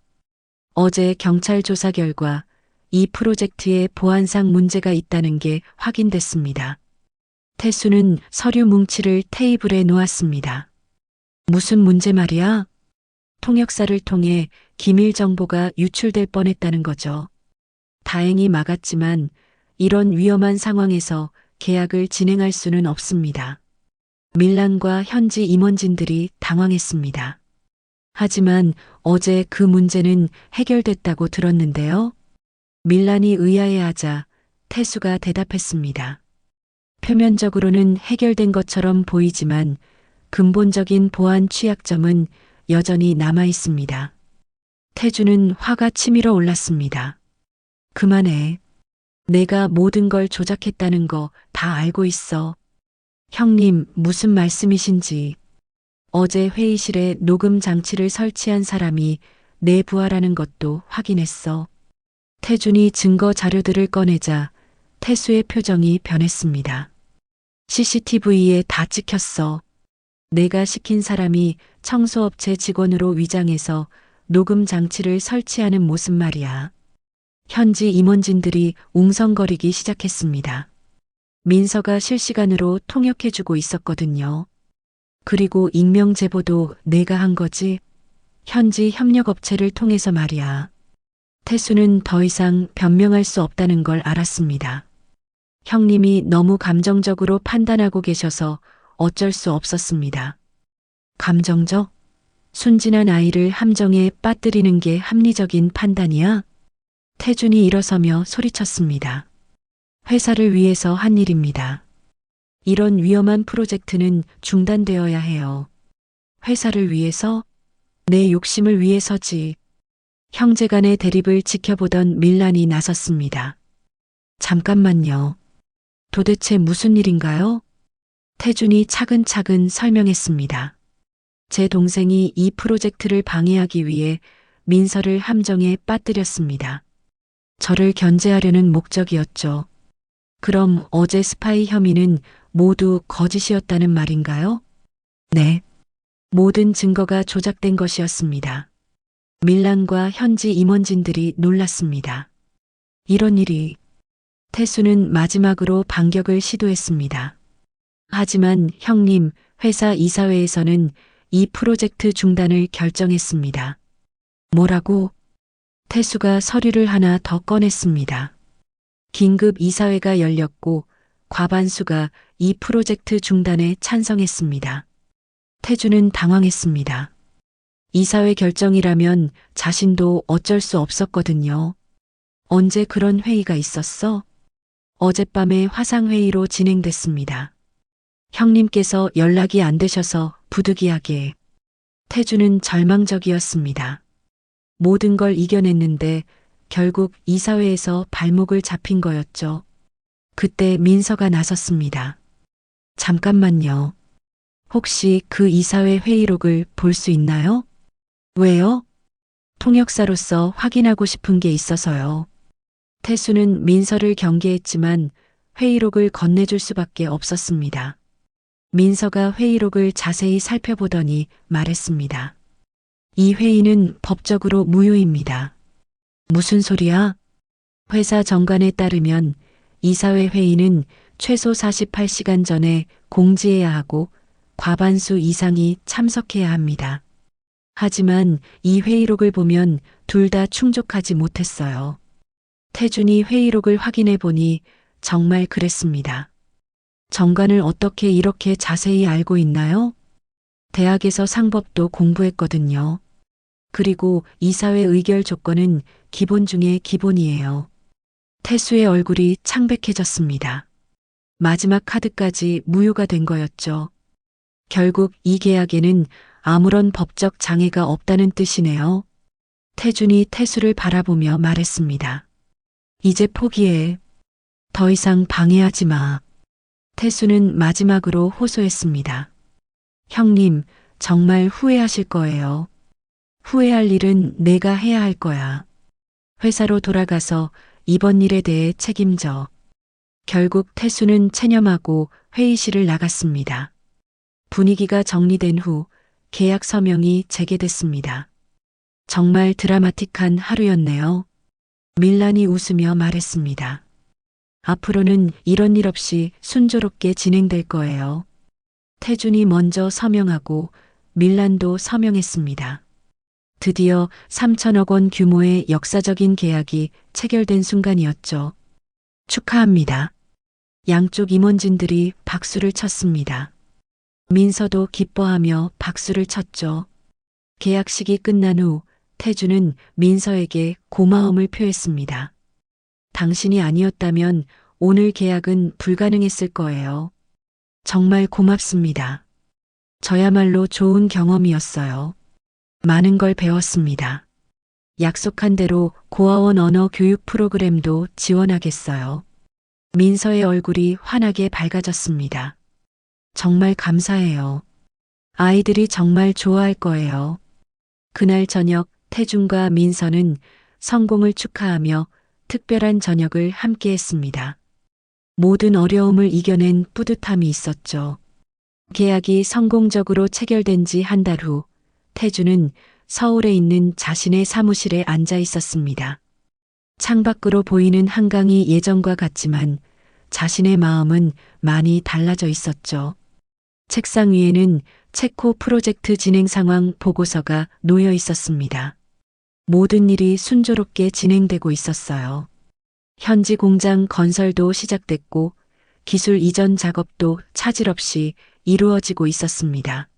어제 경찰 조사 결과 이 프로젝트에 보안상 문제가 있다는 게 확인됐습니다. 태수는 서류 뭉치를 테이블에 놓았습니다. 무슨 문제 말이야? 통역사를 통해 기밀 정보가 유출될 뻔했다는 거죠. 다행히 막았지만 이런 위험한 상황에서 계약을 진행할 수는 없습니다. 밀란과 현지 임원진들이 당황했습니다. 하지만 어제 그 문제는 해결됐다고 들었는데요. 밀란이 의아해하자 태수가 대답했습니다. 표면적으로는 해결된 것처럼 보이지만 근본적인 보안 취약점은 여전히 남아 있습니다. 태주는 화가 치밀어 올랐습니다. 그만해. 내가 모든 걸 조작했다는 거 다 알고 있어. 형님, 무슨 말씀이신지. 어제 회의실에 녹음 장치를 설치한 사람이 내 부하라는 것도 확인했어. 태준이 증거 자료들을 꺼내자 태수의 표정이 변했습니다. CCTV에 다 찍혔어. 내가 시킨 사람이 청소업체 직원으로 위장해서 녹음 장치를 설치하는 모습 말이야. 현지 임원진들이 웅성거리기 시작했습니다. 민서가 실시간으로 통역해주고 있었거든요. 그리고 익명 제보도 내가 한 거지. 현지 협력업체를 통해서 말이야. 태수는 더 이상 변명할 수 없다는 걸 알았습니다. 형님이 너무 감정적으로 판단하고 계셔서 어쩔 수 없었습니다. 감정적? 순진한 아이를 함정에 빠뜨리는 게 합리적인 판단이야? 태준이 일어서며 소리쳤습니다. 회사를 위해서 한 일입니다. 이런 위험한 프로젝트는 중단되어야 해요. 회사를 위해서? 내 욕심을 위해서지. 형제간의 대립을 지켜보던 밀란이 나섰습니다. 잠깐만요. 도대체 무슨 일인가요? 태준이 차근차근 설명했습니다. 제 동생이 이 프로젝트를 방해하기 위해 민서를 함정에 빠뜨렸습니다. 저를 견제하려는 목적이었죠. 그럼 어제 스파이 혐의는 모두 거짓이었다는 말인가요? 네. 모든 증거가 조작된 것이었습니다. 밀란과 현지 임원진들이 놀랐습니다. 이런 일이. 태수는 마지막으로 반격을 시도했습니다. 하지만 형님, 회사 이사회에서는 이 프로젝트 중단을 결정했습니다. 뭐라고? 태수가 서류를 하나 더 꺼냈습니다. 긴급 이사회가 열렸고 과반수가 이 프로젝트 중단에 찬성했습니다. 태주는 당황했습니다. 이사회 결정이라면 자신도 어쩔 수 없었거든요. 언제 그런 회의가 있었어? 어젯밤에 화상회의로 진행됐습니다. 형님께서 연락이 안 되셔서 부득이하게. 태주는 절망적이었습니다. 모든 걸 이겨냈는데 결국 이사회에서 발목을 잡힌 거였죠. 그때 민서가 나섰습니다. 잠깐만요. 혹시 그 이사회 회의록을 볼 수 있나요? 왜요? 통역사로서 확인하고 싶은 게 있어서요. 태수는 민서를 경계했지만 회의록을 건네줄 수밖에 없었습니다. 민서가 회의록을 자세히 살펴보더니 말했습니다. 이 회의는 법적으로 무효입니다. 무슨 소리야? 회사 정관에 따르면 이사회 회의는 최소 48시간 전에 공지해야 하고 과반수 이상이 참석해야 합니다. 하지만 이 회의록을 보면 둘 다 충족하지 못했어요. 태준이 회의록을 확인해 보니 정말 그랬습니다. 정관을 어떻게 이렇게 자세히 알고 있나요? 대학에서 상법도 공부했거든요. 그리고 이사회 의결 조건은 기본 중에 기본이에요. 태수의 얼굴이 창백해졌습니다. 마지막 카드까지 무효가 된 거였죠. 결국 이 계약에는 아무런 법적 장애가 없다는 뜻이네요. 태준이 태수를 바라보며 말했습니다. 이제 포기해. 더 이상 방해하지 마. 태수는 마지막으로 호소했습니다. 형님, 정말 후회하실 거예요. 후회할 일은 내가 해야 할 거야. 회사로 돌아가서 이번 일에 대해 책임져. 결국 태수는 체념하고 회의실을 나갔습니다. 분위기가 정리된 후 계약 서명이 재개됐습니다. 정말 드라마틱한 하루였네요. 밀란이 웃으며 말했습니다. 앞으로는 이런 일 없이 순조롭게 진행될 거예요. 태준이 먼저 서명하고 밀란도 서명했습니다. 드디어 3천억 원 규모의 역사적인 계약이 체결된 순간이었죠. 축하합니다. 양쪽 임원진들이 박수를 쳤습니다. 민서도 기뻐하며 박수를 쳤죠. 계약식이 끝난 후 태준은 민서에게 고마움을 표했습니다. 당신이 아니었다면 오늘 계약은 불가능했을 거예요. 정말 고맙습니다. 저야말로 좋은 경험이었어요. 많은 걸 배웠습니다. 약속한 대로 고아원 언어 교육 프로그램도 지원하겠어요. 민서의 얼굴이 환하게 밝아졌습니다. 정말 감사해요. 아이들이 정말 좋아할 거예요. 그날 저녁 태준과 민서는 성공을 축하하며 특별한 저녁을 함께 했습니다. 모든 어려움을 이겨낸 뿌듯함이 있었죠. 계약이 성공적으로 체결된 지 한 달 후 태준은 서울에 있는 자신의 사무실에 앉아 있었습니다. 창밖으로 보이는 한강이 예전과 같지만 자신의 마음은 많이 달라져 있었죠. 책상 위에는 체코 프로젝트 진행 상황 보고서가 놓여 있었습니다. 모든 일이 순조롭게 진행되고 있었어요. 현지 공장 건설도 시작됐고 기술 이전 작업도 차질 없이 이루어지고 있었습니다.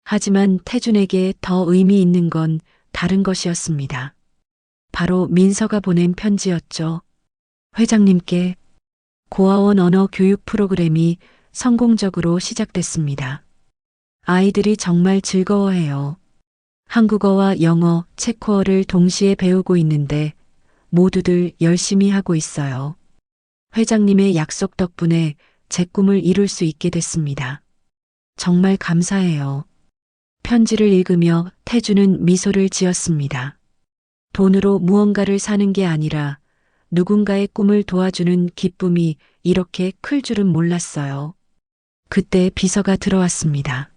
하지만 태준에게 더 의미 있는 건 다른 것이었습니다. 바로 민서가 보낸 편지였죠. 회장님께 고아원 언어 교육 프로그램이 성공적으로 시작됐습니다. 아이들이 정말 즐거워해요. 한국어와 영어, 체코어를 동시에 배우고 있는데 모두들 열심히 하고 있어요. 회장님의 약속 덕분에 제 꿈을 이룰 수 있게 됐습니다. 정말 감사해요. 편지를 읽으며 태준은 미소를 지었습니다. 돈으로 무언가를 사는 게 아니라 누군가의 꿈을 도와주는 기쁨이 이렇게 클 줄은 몰랐어요. 그때 비서가 들어왔습니다.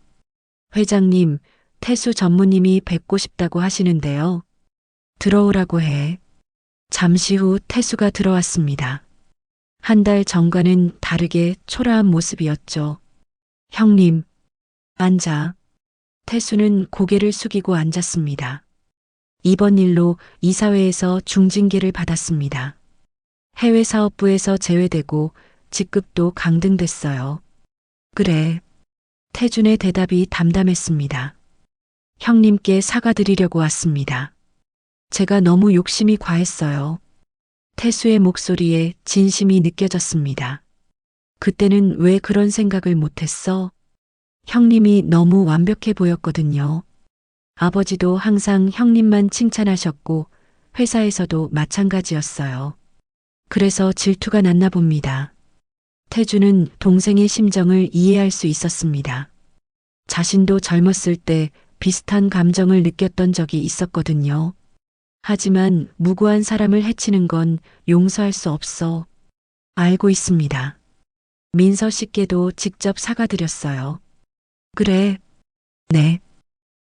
회장님, 태수 전무님이 뵙고 싶다고 하시는데요. 들어오라고 해. 잠시 후 태수가 들어왔습니다. 한 달 전과는 다르게 초라한 모습이었죠. 형님, 앉아. 태수는 고개를 숙이고 앉았습니다. 이번 일로 이사회에서 중징계를 받았습니다. 해외 사업부에서 제외되고 직급도 강등됐어요. 그래. 태준의 대답이 담담했습니다. 형님께 사과드리려고 왔습니다. 제가 너무 욕심이 과했어요. 태수의 목소리에 진심이 느껴졌습니다. 그때는 왜 그런 생각을 못했어? 형님이 너무 완벽해 보였거든요. 아버지도 항상 형님만 칭찬하셨고 회사에서도 마찬가지였어요. 그래서 질투가 났나 봅니다. 태주는 동생의 심정을 이해할 수 있었습니다. 자신도 젊었을 때 비슷한 감정을 느꼈던 적이 있었거든요. 하지만 무고한 사람을 해치는 건 용서할 수 없어. 알고 있습니다. 민서 씨께도 직접 사과드렸어요. 그래. 네.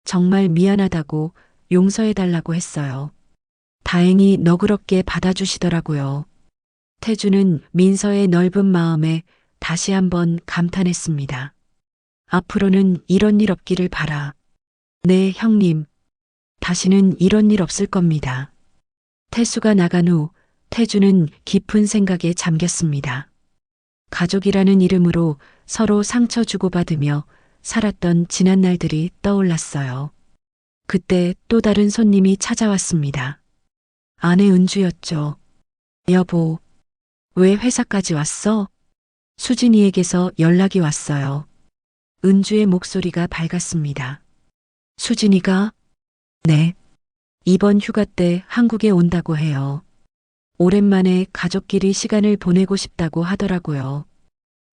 정말 미안하다고 용서해달라고 했어요. 다행히 너그럽게 받아주시더라고요. 태주는 민서의 넓은 마음에 다시 한번 감탄했습니다. 앞으로는 이런 일 없기를 바라. 네, 형님. 다시는 이런 일 없을 겁니다. 태수가 나간 후 태주는 깊은 생각에 잠겼습니다. 가족이라는 이름으로 서로 상처 주고받으며 살았던 지난 날들이 떠올랐어요. 그때 또 다른 손님이 찾아왔습니다. 아내 은주였죠. 여보, 왜 회사까지 왔어? 수진이에게서 연락이 왔어요. 은주의 목소리가 밝았습니다. 수진이가? 네. 이번 휴가 때 한국에 온다고 해요. 오랜만에 가족끼리 시간을 보내고 싶다고 하더라고요.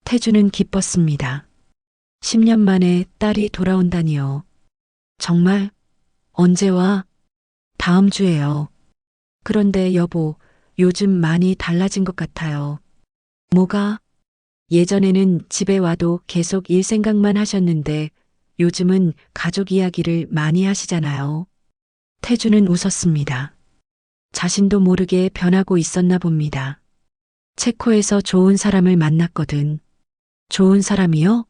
태주는 기뻤습니다. 10년 만에 딸이 돌아온다니요. 정말? 언제 와? 다음 주에요. 그런데 여보, 요즘 많이 달라진 것 같아요. 뭐가? 예전에는 집에 와도 계속 일 생각만 하셨는데 요즘은 가족 이야기를 많이 하시잖아요. 태주는 웃었습니다. 자신도 모르게 변하고 있었나 봅니다. 체코에서 좋은 사람을 만났거든. 좋은 사람이요?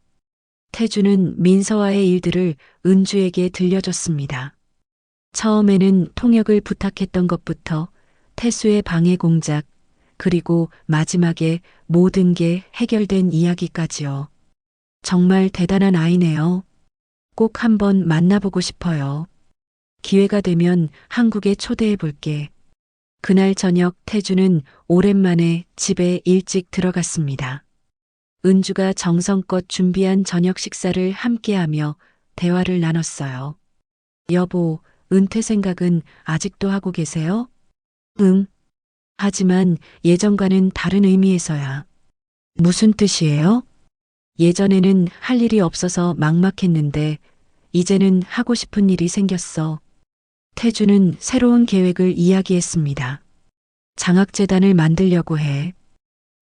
태주는 민서와의 일들을 은주에게 들려줬습니다. 처음에는 통역을 부탁했던 것부터 태수의 방해 공작, 그리고 마지막에 모든 게 해결된 이야기까지요. 정말 대단한 아이네요. 꼭 한번 만나보고 싶어요. 기회가 되면 한국에 초대해 볼게. 그날 저녁 태주는 오랜만에 집에 일찍 들어갔습니다. 은주가 정성껏 준비한 저녁 식사를 함께하며 대화를 나눴어요. 여보, 은퇴 생각은 아직도 하고 계세요? 응. 하지만 예전과는 다른 의미에서야. 무슨 뜻이에요? 예전에는 할 일이 없어서 막막했는데 이제는 하고 싶은 일이 생겼어. 태주는 새로운 계획을 이야기했습니다. 장학재단을 만들려고 해.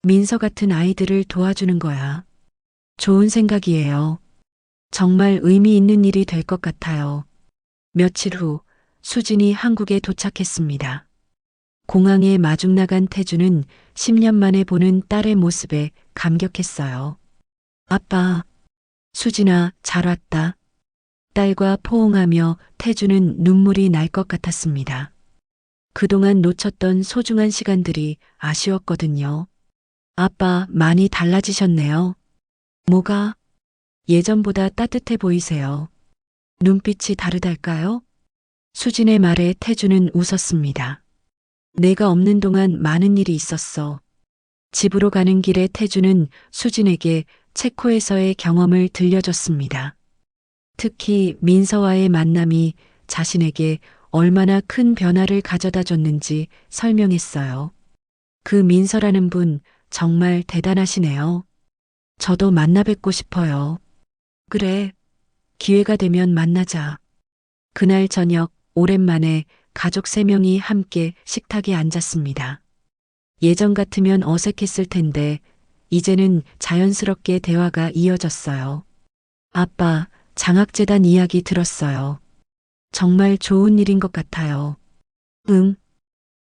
민서 같은 아이들을 도와주는 거야. 좋은 생각이에요. 정말 의미 있는 일이 될 것 같아요. 며칠 후 수진이 한국에 도착했습니다. 공항에 마중 나간 태주는 10년 만에 보는 딸의 모습에 감격했어요. 아빠, 수진아, 잘 왔다. 딸과 포옹하며 태주는 눈물이 날 것 같았습니다. 그동안 놓쳤던 소중한 시간들이 아쉬웠거든요. 아빠, 많이 달라지셨네요. 뭐가? 예전보다 따뜻해 보이세요. 눈빛이 다르달까요? 수진의 말에 태주는 웃었습니다. 내가 없는 동안 많은 일이 있었어. 집으로 가는 길에 태주는 수진에게 체코에서의 경험을 들려줬습니다. 특히 민서와의 만남이 자신에게 얼마나 큰 변화를 가져다 줬는지 설명했어요. 그 민서라는 분 정말 대단하시네요. 저도 만나 뵙고 싶어요. 그래, 기회가 되면 만나자. 그날 저녁 오랜만에 가족 3명이 함께 식탁에 앉았습니다. 예전 같으면 어색했을 텐데 이제는 자연스럽게 대화가 이어졌어요. 아빠, 장학재단 이야기 들었어요. 정말 좋은 일인 것 같아요. 응.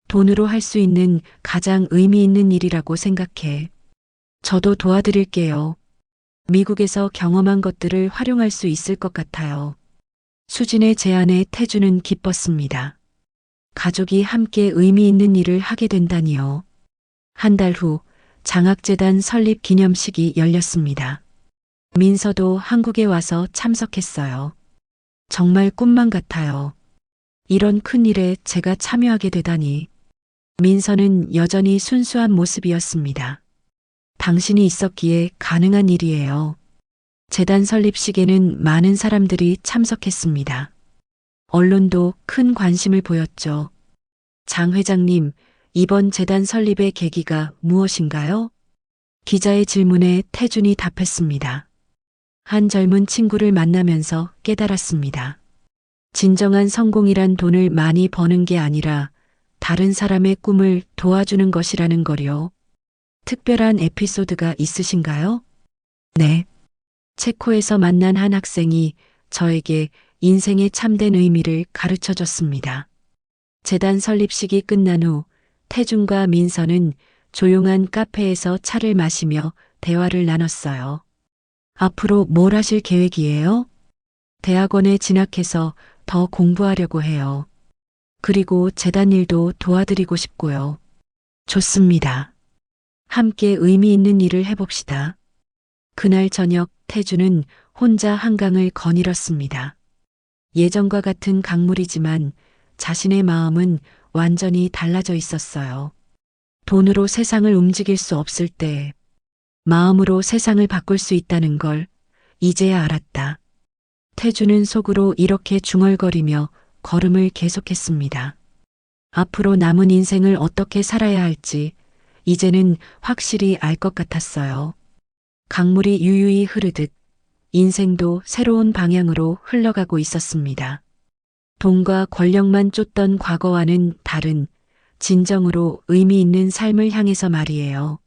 돈으로 할 수 있는 가장 의미 있는 일이라고 생각해. 저도 도와드릴게요. 미국에서 경험한 것들을 활용할 수 있을 것 같아요. 수진의 제안에 태주는 기뻤습니다. 가족이 함께 의미 있는 일을 하게 된다니요. 한 달 후 장학재단 설립 기념식이 열렸습니다. 민서도 한국에 와서 참석했어요. 정말 꿈만 같아요. 이런 큰 일에 제가 참여하게 되다니. 민서는 여전히 순수한 모습이었습니다. 당신이 있었기에 가능한 일이에요. 재단 설립식에는 많은 사람들이 참석했습니다. 언론도 큰 관심을 보였죠. 장 회장님, 이번 재단 설립의 계기가 무엇인가요? 기자의 질문에 태준이 답했습니다. 한 젊은 친구를 만나면서 깨달았습니다. 진정한 성공이란 돈을 많이 버는 게 아니라 다른 사람의 꿈을 도와주는 것이라는 거요. 특별한 에피소드가 있으신가요? 네. 체코에서 만난 한 학생이 저에게 인생의 참된 의미를 가르쳐 줬습니다. 재단 설립식이 끝난 후 태준과 민서는 조용한 카페에서 차를 마시며 대화를 나눴어요. 앞으로 뭘 하실 계획이에요? 대학원에 진학해서 더 공부하려고 해요. 그리고 재단 일도 도와드리고 싶고요. 좋습니다. 함께 의미 있는 일을 해봅시다. 그날 저녁 태주는 혼자 한강을 거닐었습니다. 예전과 같은 강물이지만 자신의 마음은 완전히 달라져 있었어요. 돈으로 세상을 움직일 수 없을 때 마음으로 세상을 바꿀 수 있다는 걸 이제야 알았다. 태주는 속으로 이렇게 중얼거리며 걸음을 계속했습니다. 앞으로 남은 인생을 어떻게 살아야 할지 이제는 확실히 알 것 같았어요. 강물이 유유히 흐르듯 인생도 새로운 방향으로 흘러가고 있었습니다. 돈과 권력만 쫓던 과거와는 다른 진정으로 의미 있는 삶을 향해서 말이에요.